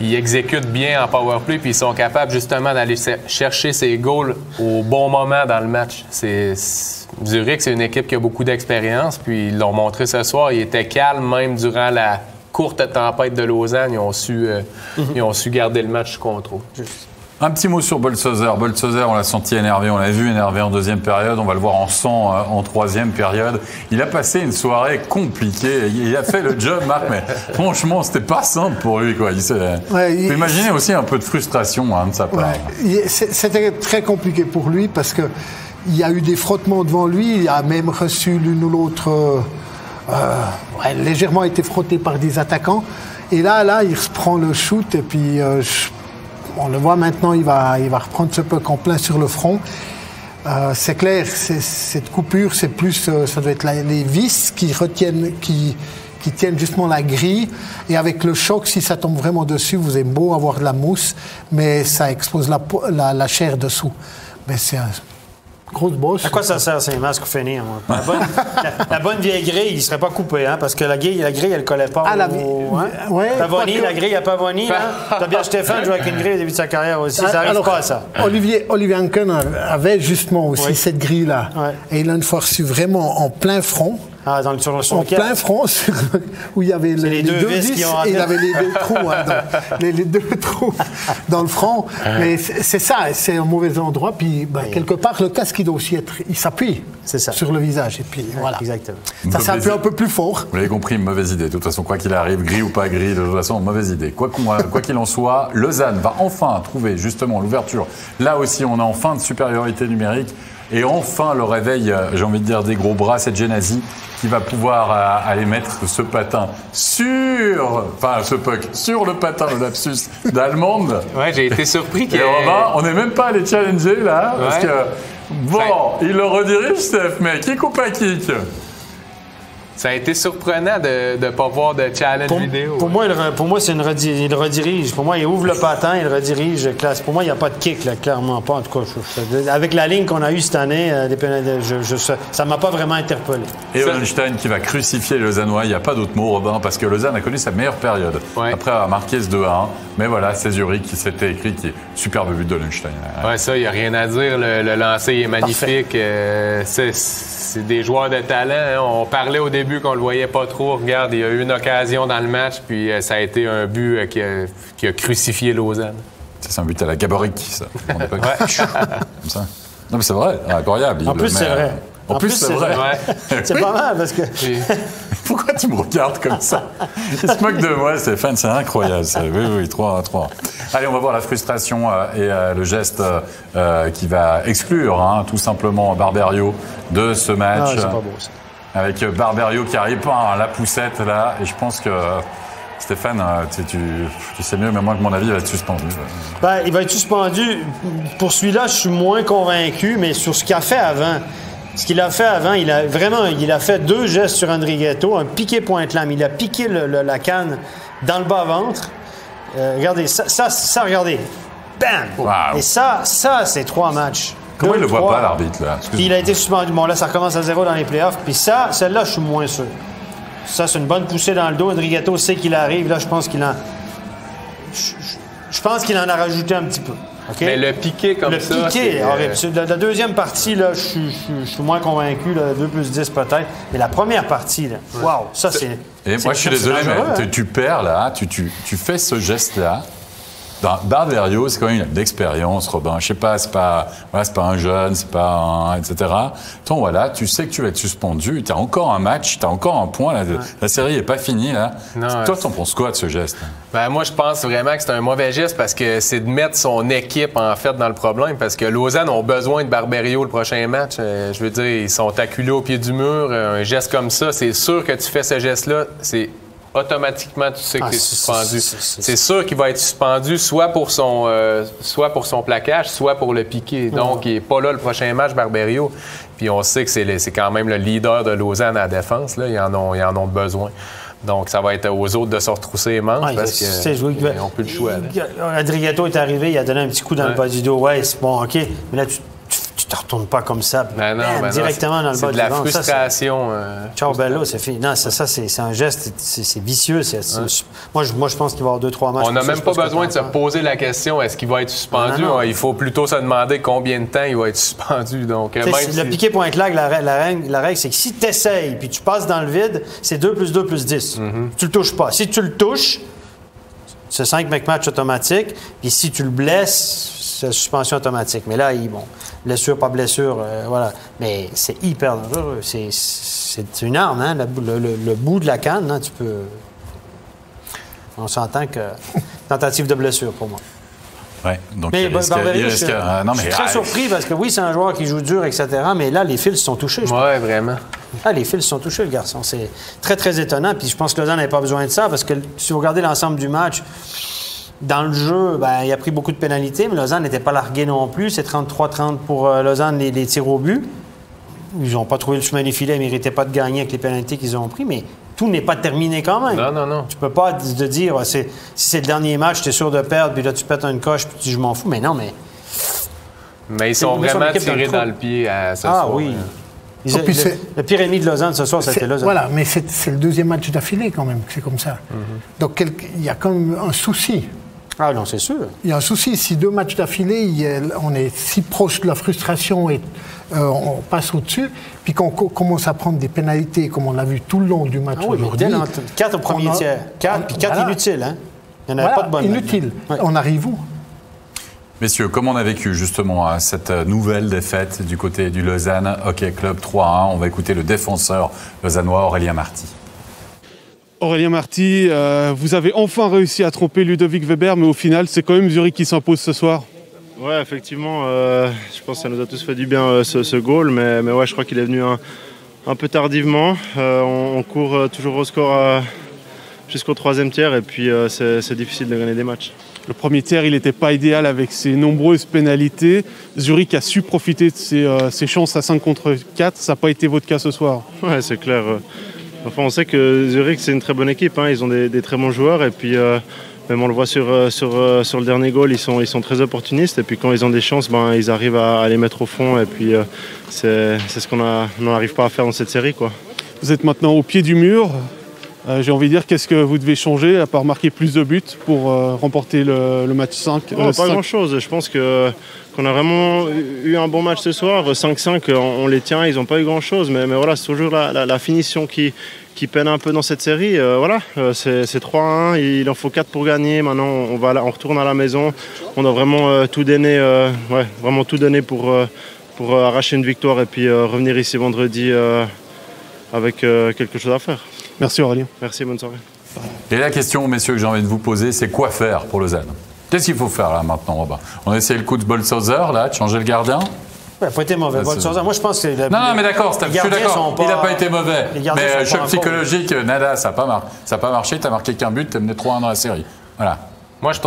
Ils exécutent bien en powerplay, puis ils sont capables justement d'aller chercher ces goals au bon moment dans le match. Zurich, c'est une équipe qui a beaucoup d'expérience, puis ils l'ont montré ce soir. Ils étaient calmes même durant la courte tempête de Lausanne. Ils ont su garder le match sous contrôle. Un petit mot sur Bolsozer. Bolsozer, on l'a senti énervé, on l'a vu énervé en deuxième période, on va le voir en sang en troisième période. Il a passé une soirée compliquée, il a fait le job, Marc, mais franchement, c'était pas simple pour lui, quoi. Vous imaginez aussi un peu de frustration de sa part. Ouais. C'était très compliqué pour lui parce que il y a eu des frottements devant lui, il a même reçu l'une ou l'autre légèrement été frotté par des attaquants. Et là, il se prend le shoot et puis... on le voit maintenant, il va reprendre ce puck en plein sur le front. C'est clair, cette coupure, c'est plus, ça doit être les vis qui retiennent, qui tiennent justement la grille. Et avec le choc, si ça tombe vraiment dessus, vous avez beau avoir de la mousse, mais ça expose la chair dessous. Mais Grosse bosse. À quoi ça sert, ces masques pour finir? Moi? La bonne vieille grille, il ne serait pas coupé, hein, parce que la grille, elle ne collait pas Pavoni, la grille à Pavoni. Tobias Stéphane jouait avec une grille au début de sa carrière aussi. Ça n'arrive pas à ça. Olivier Anken avait justement aussi cette grille-là. Ouais. Et il a une fois reçu vraiment en plein front. Ah, sur son plein front, où il y avait les deux vis, et il avait les deux trous, les deux trous dans le front. Mais c'est ça, c'est un mauvais endroit. Puis quelque part, le casque, il doit aussi être, il s'appuie sur le visage. Et puis voilà. Exactement. Ça s'appuie un peu plus fort. Vous l'avez compris, mauvaise idée. De toute façon, quoi qu'il arrive, gris ou pas gris, de toute façon, mauvaise idée. Quoi qu'il en soit, Lausanne va enfin trouver justement l'ouverture. Là aussi, on a enfin de supériorité numérique. Et enfin, le réveil, j'ai envie de dire, des gros bras, c'est Genasi qui va pouvoir aller mettre ce patin sur le patin, le lapsus d'Allemande. Ouais, j'ai été surpris qu'il y ait... On n'est même pas allé challenger, là, parce que, il le redirige, Steph, mais qui coupe un kick? Ça a été surprenant de ne pas voir de challenge vidéo. Pour moi, c'est il redirige. Pour moi, il ouvre le patin, il redirige. Pour moi, il n'y a pas de kick, là, clairement pas. En tout cas, avec la ligne qu'on a eue cette année, ça ne m'a pas vraiment interpellé. Et Hollenstein qui va crucifier les Lausannois. Il n'y a pas d'autre mot, Robin, parce que Lausanne a connu sa meilleure période. Ouais. Après avoir marqué ce 2-1. Mais voilà, c'est Zurich qui s'était écrit, qui est superbe but de Hollenstein. Ouais, ça, il n'y a rien à dire. Le lancer est magnifique. C'est des joueurs de talent. Hein. On parlait au début qu'on le voyait pas trop. Regarde, il y a eu une occasion dans le match, puis ça a été un but qui a crucifié Lausanne. C'est un but à la Gaboric, ça. Comme ça. Non, mais c'est vrai, incroyable. En plus, c'est vrai. En plus, c'est vrai. Ouais. C'est pas mal parce que. Pourquoi tu me regardes comme ça? Il se moque de moi, Stéphane, c'est incroyable. Oui, 3-3. Allez, on va voir la frustration et le geste qui va exclure tout simplement Barberio de ce match. Ah, c'est pas beau, ça. Avec Barberio qui arrive pas à la poussette là, et je pense que Stéphane, tu sais mieux, mais moi, que mon avis, il va être suspendu. Il va être suspendu. Pour celui-là, je suis moins convaincu, mais sur ce qu'il a fait avant. Ce qu'il a fait avant, il a fait 2 gestes sur Andrighetto, un piqué pointe-lame. Il a piqué la canne dans le bas-ventre. Regardez, ça, regardez. Bam! Wow. Et ça, c'est 3 matchs. Comment il le voit pas, l'arbitre, là? Puis il a été suspendu. Bon, là, ça recommence à 0 dans les playoffs. Puis celle-là, je suis moins sûr. Ça, c'est une bonne poussée dans le dos. Andrighetto sait qu'il arrive. Là, je pense qu'il en a rajouté un petit peu. Okay? Mais le piqué comme ça... Le piqué, la deuxième partie, là, je suis moins convaincu. Là, 2 plus 10 peut-être. Mais la première partie, là, wow, ça, c'est... Et moi, je suis désolé, mais tu perds, là. Tu fais ce geste-là. Barberio, c'est quand même une expérience, Robin. Je sais pas, c'est pas un jeune, c'est pas un, etc. Toi, voilà, tu sais que tu vas être suspendu. Tu as encore un match, tu as encore un point. Là, la série n'est pas finie, là. Non, toi, t'en penses quoi de ce geste? Moi, je pense vraiment que c'est un mauvais geste parce que c'est de mettre son équipe, en fait, dans le problème. Parce que Lausanne ont besoin de Barberio le prochain match. Je veux dire, ils sont acculés au pied du mur. Un geste comme ça, c'est sûr que tu fais ce geste-là, c'est... automatiquement, tu sais que tu es suspendu. C'est sûr qu'il va être suspendu soit pour son plaquage, soit pour le piqué. Donc, il n'est pas là le prochain match, Barberio. Puis on sait que c'est quand même le leader de Lausanne à la défense. Là. Ils en ont besoin. Donc, ça va être aux autres de se retrousser les manches parce qu'ils n'ont plus le choix. Andrighetto est arrivé, il a donné un petit coup dans le bas du dos. Ouais, c'est bon, OK. Mais là, tu te retournes pas comme ça. Directement dans le bas du ventre. C'est de la frustration. Ciao, bello, c'est fini. Non, ça c'est un geste, c'est vicieux. Moi, je pense qu'il va y avoir 2-3 matchs. On n'a même pas besoin de se poser la question est-ce qu'il va être suspendu? Non. Il faut plutôt se demander combien de temps il va être suspendu. Donc, le piqué point-claque, la règle, c'est que si tu essayes puis tu passes dans le vide, c'est 2 plus 2 plus 10. Tu le touches pas. Si tu le touches, c'est 5 matchs automatiques. Puis si tu le blesses, c'est suspension automatique. Mais là, blessure, pas blessure, voilà. Mais c'est hyper dangereux. C'est une arme, hein? Le bout de la canne, hein, tu peux... On s'entend que... Tentative de blessure pour moi. Oui, donc je suis très surpris parce que oui, c'est un joueur qui joue dur, etc. Mais là, les fils sont touchés. Oui, vraiment. Ah, les fils sont touchés, le garçon. C'est très, très étonnant. Puis je pense que Lausanne n'avait pas besoin de ça parce que si vous regardez l'ensemble du match... Dans le jeu, il a pris beaucoup de pénalités, mais Lausanne n'était pas largué non plus. C'est 33-30 pour Lausanne, les tirs au but. Ils n'ont pas trouvé le chemin des filets, ils ne méritaient pas de gagner avec les pénalités qu'ils ont pris, mais tout n'est pas terminé quand même. Non. Tu peux pas te dire, si c'est le dernier match, tu es sûr de perdre, puis là, tu pètes une coche, puis tu dis, je m'en fous. Mais non, mais... Mais ils sont vraiment tirés dans le pied ce soir. Ah oui. Le pire ennemi de Lausanne ce soir, c'était Lausanne. Voilà, mais c'est le deuxième match d'affilée quand même, c'est comme ça. Donc il y a quand même un souci. Ah non, c'est sûr. Il y a un souci. Si 2 matchs d'affilée, on est si proche de la frustration et on passe au-dessus, puis qu'on commence à prendre des pénalités, comme on l'a vu tout le long du match aujourd'hui. 4 au premier tiers. 4, puis 4 inutiles. Hein? Il n'y en avait pas de bonnes. Inutiles. Ouais. On arrive où? Messieurs, comment on a vécu justement cette nouvelle défaite du côté du Lausanne Hockey Club 3-1? On va écouter le défenseur lausannois Aurélien Marty. Aurélien Marty, vous avez enfin réussi à tromper Ludovic Weber, mais au final, c'est quand même Zurich qui s'impose ce soir. Ouais, effectivement, je pense que ça nous a tous fait du bien ce goal, mais ouais, je crois qu'il est venu un peu tardivement. On court toujours au score jusqu'au 3e tiers, et puis c'est difficile de gagner des matchs. Le premier tiers, il n'était pas idéal avec ses nombreuses pénalités. Zurich a su profiter de ses chances à 5 contre 4. Ça n'a pas été votre cas ce soir. Ouais, c'est clair. Enfin, on sait que Zurich, c'est une très bonne équipe. Hein. Ils ont des très bons joueurs. Et puis, même on le voit sur le dernier goal, ils sont très opportunistes. Et puis, quand ils ont des chances, ils arrivent à les mettre au fond. Et puis, c'est ce qu'on n'arrive pas à faire dans cette série, quoi. Vous êtes maintenant au pied du mur. J'ai envie de dire, qu'est-ce que vous devez changer, à part marquer plus de buts pour remporter le match 5 Pas grand-chose. Je pense qu'on a vraiment eu un bon match ce soir. 5-5, on les tient, ils n'ont pas eu grand-chose. Mais voilà, c'est toujours la finition qui peine un peu dans cette série. Voilà, c'est 3-1, il en faut 4 pour gagner. Maintenant, on retourne à la maison. On doit vraiment tout donner, pour arracher une victoire et puis revenir ici vendredi avec quelque chose à faire. Merci Aurélien. Merci, bonne soirée. Et la question, messieurs, que j'ai envie de vous poser, c'est quoi faire pour Lausanne? Qu'est-ce qu'il faut faire là maintenant, Robin? On a essayé le coup de Bolshauser, là, de changer le gardien? Il n'a pas été mauvais. Moi, je pense que... Non, mais d'accord, je suis d'accord. Il n'a pas été mauvais. Mais choc psychologique, nada, ça n'a pas marché. Tu n'as marqué qu'un but, tu as mené 3-1 dans la série. Voilà. Moi, je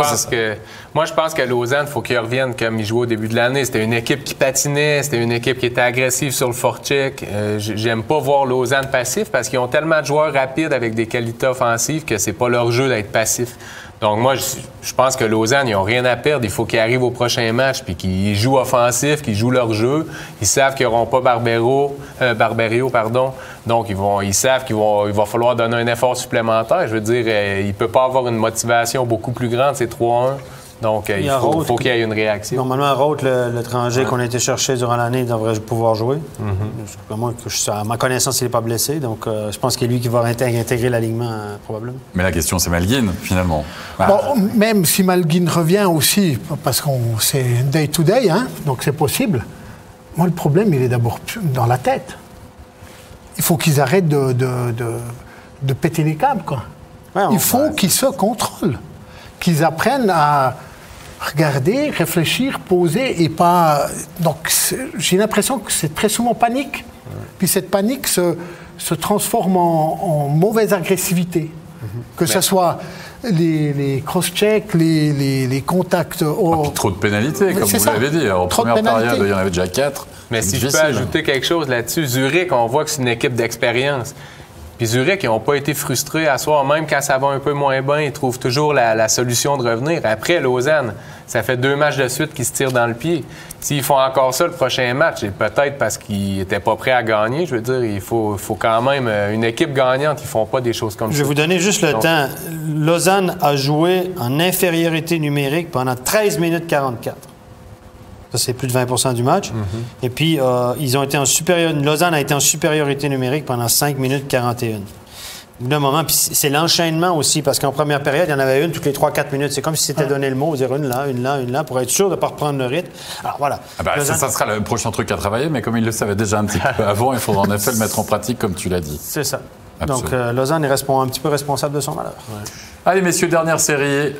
pense que Lausanne, il faut qu'ils reviennent comme ils jouaient au début de l'année. C'était une équipe qui patinait, c'était une équipe qui était agressive sur le forecheck. J'aime pas voir Lausanne passif parce qu'ils ont tellement de joueurs rapides avec des qualités offensives que c'est pas leur jeu d'être passif. Donc moi, je pense que Lausanne, ils n'ont rien à perdre. Il faut qu'ils arrivent au prochain match puis qu'ils jouent offensif, qu'ils jouent leur jeu. Ils savent qu'ils n'auront pas Barberio. Donc, ils savent qu'il va falloir donner un effort supplémentaire. Je veux dire, il ne peut pas avoir une motivation beaucoup plus grande, c'est 3-1. Donc, il faut qu'il y ait une réaction. Normalement, Roth, l'étranger qu'on a été chercher durant l'année, devrait pouvoir jouer. À ma connaissance, il n'est pas blessé. Donc, je pense que c'est lui qui va intégrer l'alignement, probablement. Mais la question, c'est Malguin, finalement. Bon, même si Malguin revient aussi, parce que c'est day-to-day, hein, donc c'est possible. Moi, le problème, il est d'abord dans la tête. Il faut qu'ils arrêtent de péter les câbles, quoi. Ouais, il faut qu'ils se contrôlent, qu'ils apprennent à regarder, réfléchir, poser et pas... Donc, j'ai l'impression que c'est très souvent panique. Ouais. Puis cette panique se transforme en mauvaise agressivité. Que ce soit les cross-checks, les contacts... Puis trop de pénalités, comme vous l'avez dit. En première période, il y en avait déjà 4. Mais si je peux ajouter quelque chose là-dessus, Zurich, on voit que c'est une équipe d'expérience. Puis Zurich, ils n'ont pas été frustrés à soir. Même quand ça va un peu moins bien, ils trouvent toujours la solution de revenir. Après, Lausanne, ça fait 2 matchs de suite qu'ils se tirent dans le pied. S'ils font encore ça le prochain match, c'est peut-être parce qu'ils n'étaient pas prêts à gagner. Je veux dire, il faut quand même... Une équipe gagnante, ils ne font pas des choses comme ça. Je vais vous donner juste le temps. Lausanne a joué en infériorité numérique pendant 13 minutes 44. Ça, c'est plus de 20% du match. Et puis, ils ont été Lausanne a été en supériorité numérique pendant 5 minutes 41. D'un moment, puis c'est l'enchaînement aussi, parce qu'en première période, il y en avait une toutes les 3-4 minutes. C'est comme si c'était donné le mot, dire une là, pour être sûr de ne pas reprendre le rythme. Alors voilà. Lausanne... ça sera le prochain truc à travailler, mais comme il le savait déjà un petit peu avant, il faudra en effet le mettre en pratique, comme tu l'as dit. C'est ça. Absolument. Donc, Lausanne est un petit peu responsable de son malheur. Ouais. Allez, messieurs, dernière série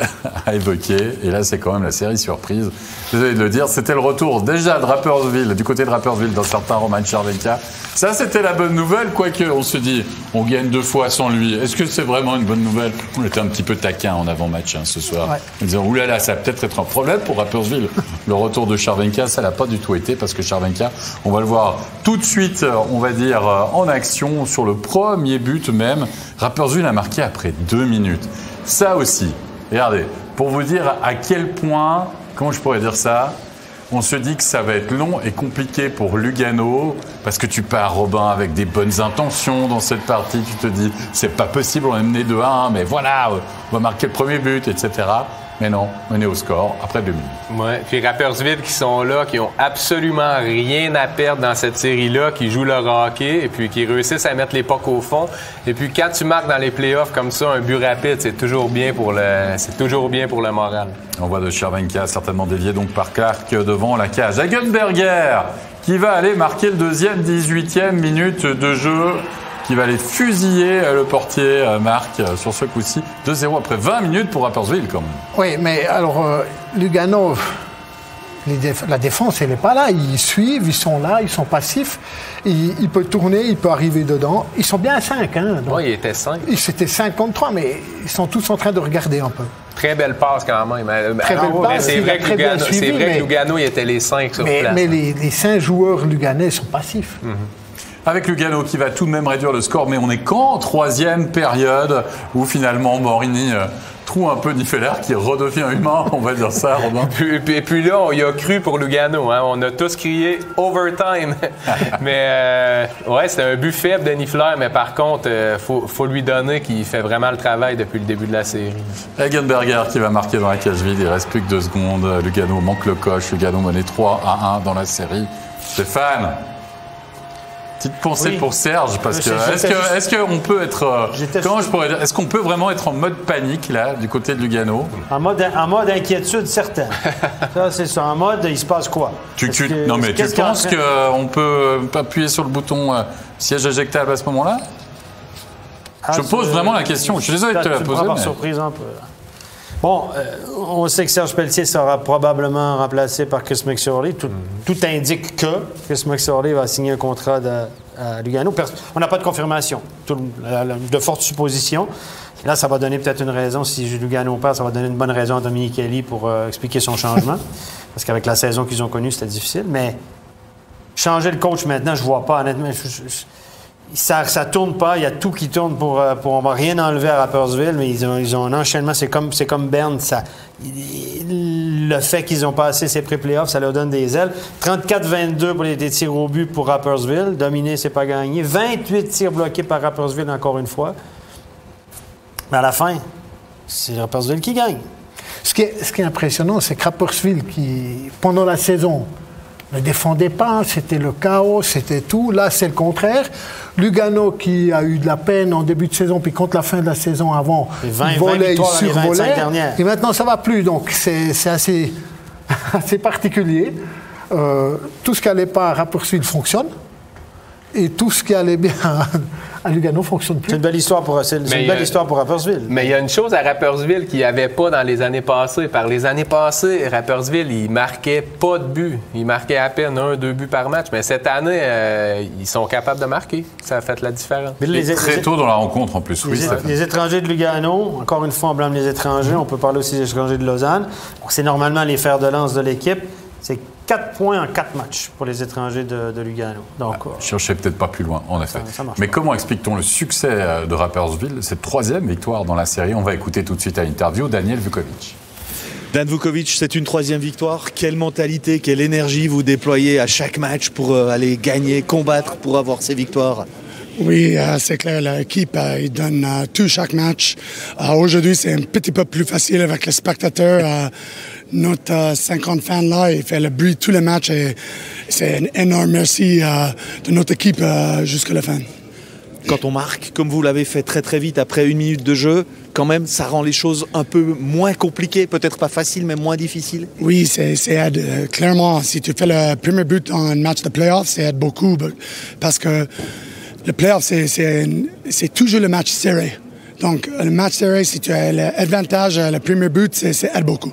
à évoquer. Et là, c'est quand même la série surprise. Désolé de le dire. C'était le retour déjà de Rapperswil, du côté de Rapperswil, dans certains Roman Cervenka. Ça, c'était la bonne nouvelle, quoique on se dit, on gagne 2 fois sans lui. Est-ce que c'est vraiment une bonne nouvelle? On était un petit peu taquin en avant-match ce soir. Ouais. En disant, oulala, ça va peut-être être un problème pour Rapperswil. Le retour de Cervenka, ça l'a pas du tout été, parce que Cervenka, on va le voir tout de suite, on va dire, en action, sur le premier but même. Rapperswil a marqué après 2 minutes. Ça aussi, regardez, pour vous dire à quel point, comment je pourrais dire ça, On se dit que ça va être long et compliqué pour Lugano parce que tu pars, Robin, avec des bonnes intentions dans cette partie. Tu te dis, c'est pas possible, on est mené 2-1, mais voilà, on va marquer le premier but, etc. Mais non, mené au score après 2 minutes. Ouais. Puis Rapperswil qui sont là, qui ont absolument rien à perdre dans cette série-là, qui jouent leur hockey et puis qui réussissent à mettre les pucks au fond. Et puis quand tu marques dans les playoffs comme ça, un but rapide, c'est toujours bien pour le moral. On voit de Chervenka certainement dévié donc par Clark devant la cage. Hagenberger qui va aller marquer le deuxième 18e minute de jeu, qui va aller fusiller le portier Marc sur ce coup-ci. 2-0 après 20 minutes pour Rapperswil quand même. Oui, mais alors Lugano, la défense, elle n'est pas là. Ils suivent, ils sont là, ils sont passifs. Il peut tourner, il peut arriver dedans. Ils sont bien à 5. Oui, il était 5. C'était 5 contre 3, mais ils sont tous en train de regarder un peu. Très belle passe quand même. Très belle passe, c'est vrai que Lugano, il était les 5 sur place. Mais les 5 joueurs luganais sont passifs. Avec Lugano qui va tout de même réduire le score, mais on est qu'en 3e période où finalement Morini trouve un peu Nifeler qui redevient humain, on va dire ça, Robin. Et puis là, on y a cru pour Lugano. On a tous crié « overtime ». Mais ouais, c'était un but faible de Nifeler, mais par contre, faut lui donner qu'il fait vraiment le travail depuis le début de la série. Hagenberger qui va marquer dans la cage vide, il ne reste plus que 2 secondes. Lugano manque le coche, Lugano menait 3-1 dans la série. Stéphane, petite pensée pour Serge, parce que est-ce qu'on peut être est-ce qu'on peut vraiment être en mode panique là du côté de Lugano? En mode inquiétude certaine. Ça c'est ça. En mode il se passe quoi? Tu penses qu'on peut appuyer sur le bouton siège éjectable à ce moment-là? Je pose vraiment la question. Je suis désolé de te la poser. Par surprise un peu. Bon, on sait que Serge Pelletier sera probablement remplacé par Chris McSorley. Tout indique que Chris McSorley va signer un contrat à Lugano. On n'a pas de confirmation. De fortes suppositions. Là, ça va donner peut-être une raison. Si Lugano perd, ça va donner une bonne raison à Dominique Kelly pour expliquer son changement. Parce qu'avec la saison qu'ils ont connue, c'était difficile. Mais changer le coach maintenant, je ne vois pas, honnêtement. Ça tourne pas, il y a tout qui tourne pour on va rien enlever à Rapperswil, mais ils ont un enchaînement, c'est comme Berne, le fait qu'ils ont passé ces pré-playoffs, ça leur donne des ailes. 34-22 pour les tirs au but pour Rapperswil, dominé, c'est pas gagné. 28 tirs bloqués par Rapperswil encore une fois. Mais à la fin, c'est Rapperswil qui gagne. Ce qui est impressionnant, c'est que Rapperswil qui, pendant la saison, ne défendait pas, c'était le chaos, c'était tout. Là, c'est le contraire. Lugano qui a eu de la peine en début de saison, puis contre la fin de la saison avant, il volait, il survolait. Et maintenant, ça ne va plus. Donc, c'est assez particulier. Tout ce qui n'allait pas à Rapperswil fonctionne. Et tout ce qui allait bien à Lugano ne fonctionne plus. C'est une belle histoire pour Rapperswil. Mais il y a une chose à Rapperswil qu'il n'y avait pas dans les années passées. Par les années passées, Rapperswil, il marquait pas de but. Il marquait à peine 1-2 buts par match. Mais cette année, ils sont capables de marquer. Ça a fait la différence. Très tôt dans la rencontre, en plus. Les étrangers de Lugano, encore une fois, on blâme les étrangers. On peut parler aussi des étrangers de Lausanne. C'est normalement les fers de lance de l'équipe. C'est 4 points en 4 matchs pour les étrangers de Lugano. Donc, je cherchais peut-être pas plus loin, en effet. Mais comment explique-t-on le succès de Rapperswil, cette 3e victoire dans la série? On va écouter tout de suite à l'interview Daniel Vukovic. Dan Vukovic, c'est une 3e victoire. Quelle mentalité, quelle énergie vous déployez à chaque match pour aller gagner, combattre pour avoir ces victoires? Oui, c'est clair, l'équipe il donne tout chaque match. Aujourd'hui, c'est un petit peu plus facile avec les spectateurs. Notre 50 fans là, il fait le bruit tous les matchs et c'est un énorme merci de notre équipe jusqu'à la fin. Quand on marque, comme vous l'avez fait très très vite après 1 minute de jeu, quand même, ça rend les choses un peu moins compliquées, peut-être pas faciles, mais moins difficiles. Oui, c'est aide. Clairement, si tu fais le premier but dans un match de playoff, ça aide beaucoup parce que le playoff, c'est toujours le match serré. Donc, le match serré, si tu as l'avantage, le premier but, ça aide beaucoup.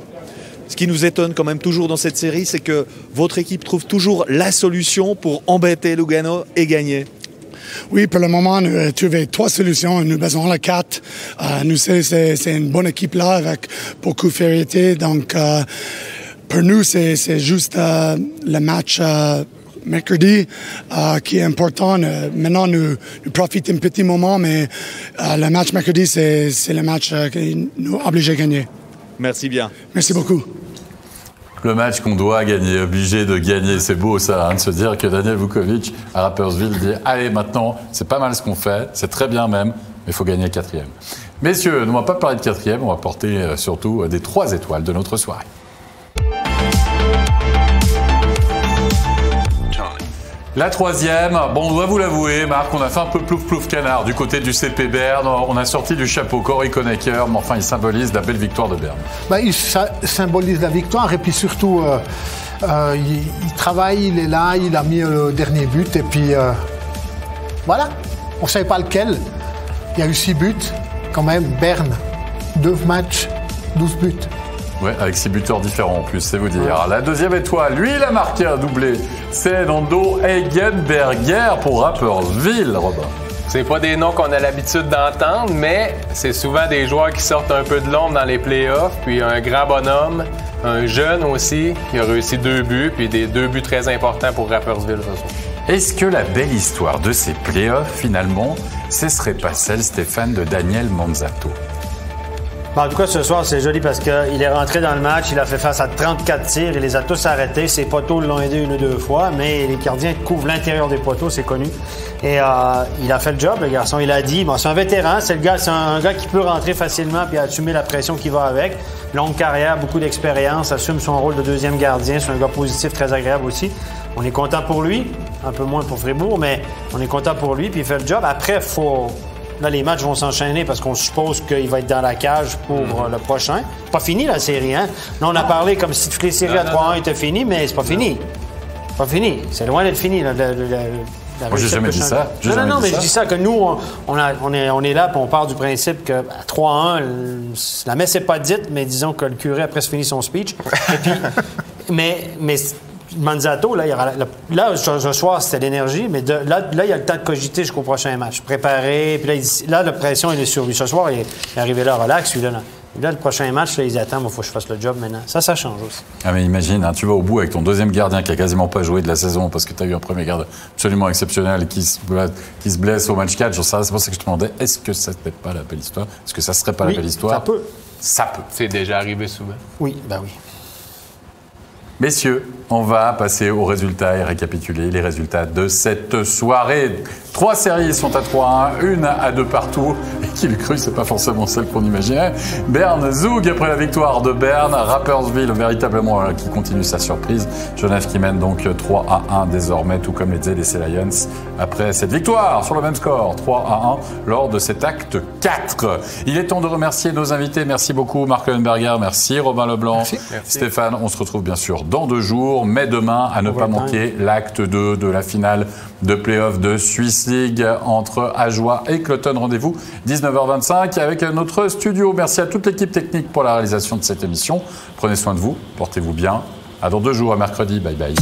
Ce qui nous étonne quand même toujours dans cette série, c'est que votre équipe trouve toujours la solution pour embêter Lugano et gagner. Oui, pour le moment, nous avons trouvé 3 solutions. Nous besoin de 4. Nous c'est une bonne équipe là avec beaucoup de fierté. Donc, pour nous, c'est juste le match mercredi qui est important. Maintenant, nous profitons un petit moment, mais le match mercredi, c'est le match qui nous oblige à gagner. Merci bien. Merci beaucoup. le match qu'on doit gagner, obligé de gagner. C'est beau ça, de se dire que Daniel Vukovic à Rapperswil dit « Allez, maintenant, c'est pas mal ce qu'on fait, c'est très bien même, mais il faut gagner 4e ». Messieurs, on ne va pas parler de 4e, on va porter surtout des 3 étoiles de notre soirée. La 3e, bon, on doit vous l'avouer, Marc, on a fait un peu plouf-plouf canard du côté du CP Berne. On a sorti du chapeau Corey Conacher, mais enfin, il symbolise la belle victoire de Berne. Il symbolise la victoire et puis surtout, il travaille, il est là, il a mis le dernier but et puis voilà. On ne savait pas lequel. Il y a eu 6 buts, quand même. Berne, 2 matchs, 12 buts. Ouais, avec 6 buteurs différents en plus, c'est vous dire. Ouais. La 2e étoile, lui, il a marqué un doublé. C'est Nando Eigenberger pour Rapperswil, Robin. C'est pas des noms qu'on a l'habitude d'entendre, mais c'est souvent des joueurs qui sortent un peu de l'ombre dans les playoffs. Puis un grand bonhomme, un jeune aussi, qui a réussi 2 buts, puis des 2 buts très importants pour Rapperswil ce soir. Est-ce que la belle histoire de ces playoffs, finalement, ce serait pas celle, Stéphane, de Daniel Manzatto? En tout cas, ce soir, c'est joli parce qu'il est rentré dans le match, il a fait face à 34 tirs, il les a tous arrêtés. Ses poteaux l'ont aidé 1 ou 2 fois, mais les gardiens couvrent l'intérieur des poteaux, c'est connu. Et il a fait le job, le garçon. Il a dit, bon, c'est un vétéran, c'est un gars qui peut rentrer facilement puis assumer la pression qui va avec. Longue carrière, beaucoup d'expérience, assume son rôle de 2e gardien. C'est un gars positif, très agréable aussi. On est content pour lui, un peu moins pour Fribourg, mais on est content pour lui, puis il fait le job. Après, là, les matchs vont s'enchaîner parce qu'on suppose qu'il va être dans la cage pour le prochain. C'est pas fini, la série, hein? Là, on a parlé comme si toutes les séries à 3-1 étaient finies, mais c'est pas fini. C'est pas fini. C'est loin d'être fini. Moi, j'ai jamais dit ça. Non, mais je dis ça que nous, on est là, puis on part du principe que à 3-1, la messe n'est pas dite, mais disons que le curé a presque fini son speech. Et puis, mais Manzatto, là, ce soir, c'était l'énergie, mais là, il y a le temps de cogiter jusqu'au prochain match. Préparer, puis là, la pression, il est sur lui. Ce soir, il est arrivé là, relax, celui-là. Là, le prochain match, là, ils attendent, il faut que je fasse le job maintenant. Ça change aussi. Ah, mais imagine, tu vas au bout avec ton 2e gardien qui a quasiment pas joué de la saison parce que tu as eu un premier gardien absolument exceptionnel qui se blesse au match 4. C'est pour ça que je te demandais, est-ce que ça serait pas la belle histoire? Est-ce que ça serait pas la belle histoire? Ça peut. Ça peut. C'est déjà arrivé souvent. Oui, ben oui. Messieurs, on va passer aux résultats et récapituler les résultats de cette soirée. 3 séries sont à 3-1, 1 à 2 partout. Et qui le crut, c'est pas forcément celle qu'on imaginait. Berne Zug après la victoire de Berne. Rapperswil, véritablement, qui continue sa surprise. Genève qui mène donc 3-1 désormais, tout comme les ZDC Lions, après cette victoire sur le même score, 3-1, lors de cet acte 4. Il est temps de remercier nos invités. Merci beaucoup, Marc Leuenberger. Merci, Robin Leblanc. Merci. Stéphane, on se retrouve bien sûr dans 2 jours, mais demain, à ne pas manquer l'acte 2 de la finale de play-off de Swiss League entre Ajoie et Cloton. Rendez-vous 19h25 avec notre studio. Merci à toute l'équipe technique pour la réalisation de cette émission. Prenez soin de vous, portez-vous bien. À dans 2 jours, à mercredi. Bye bye.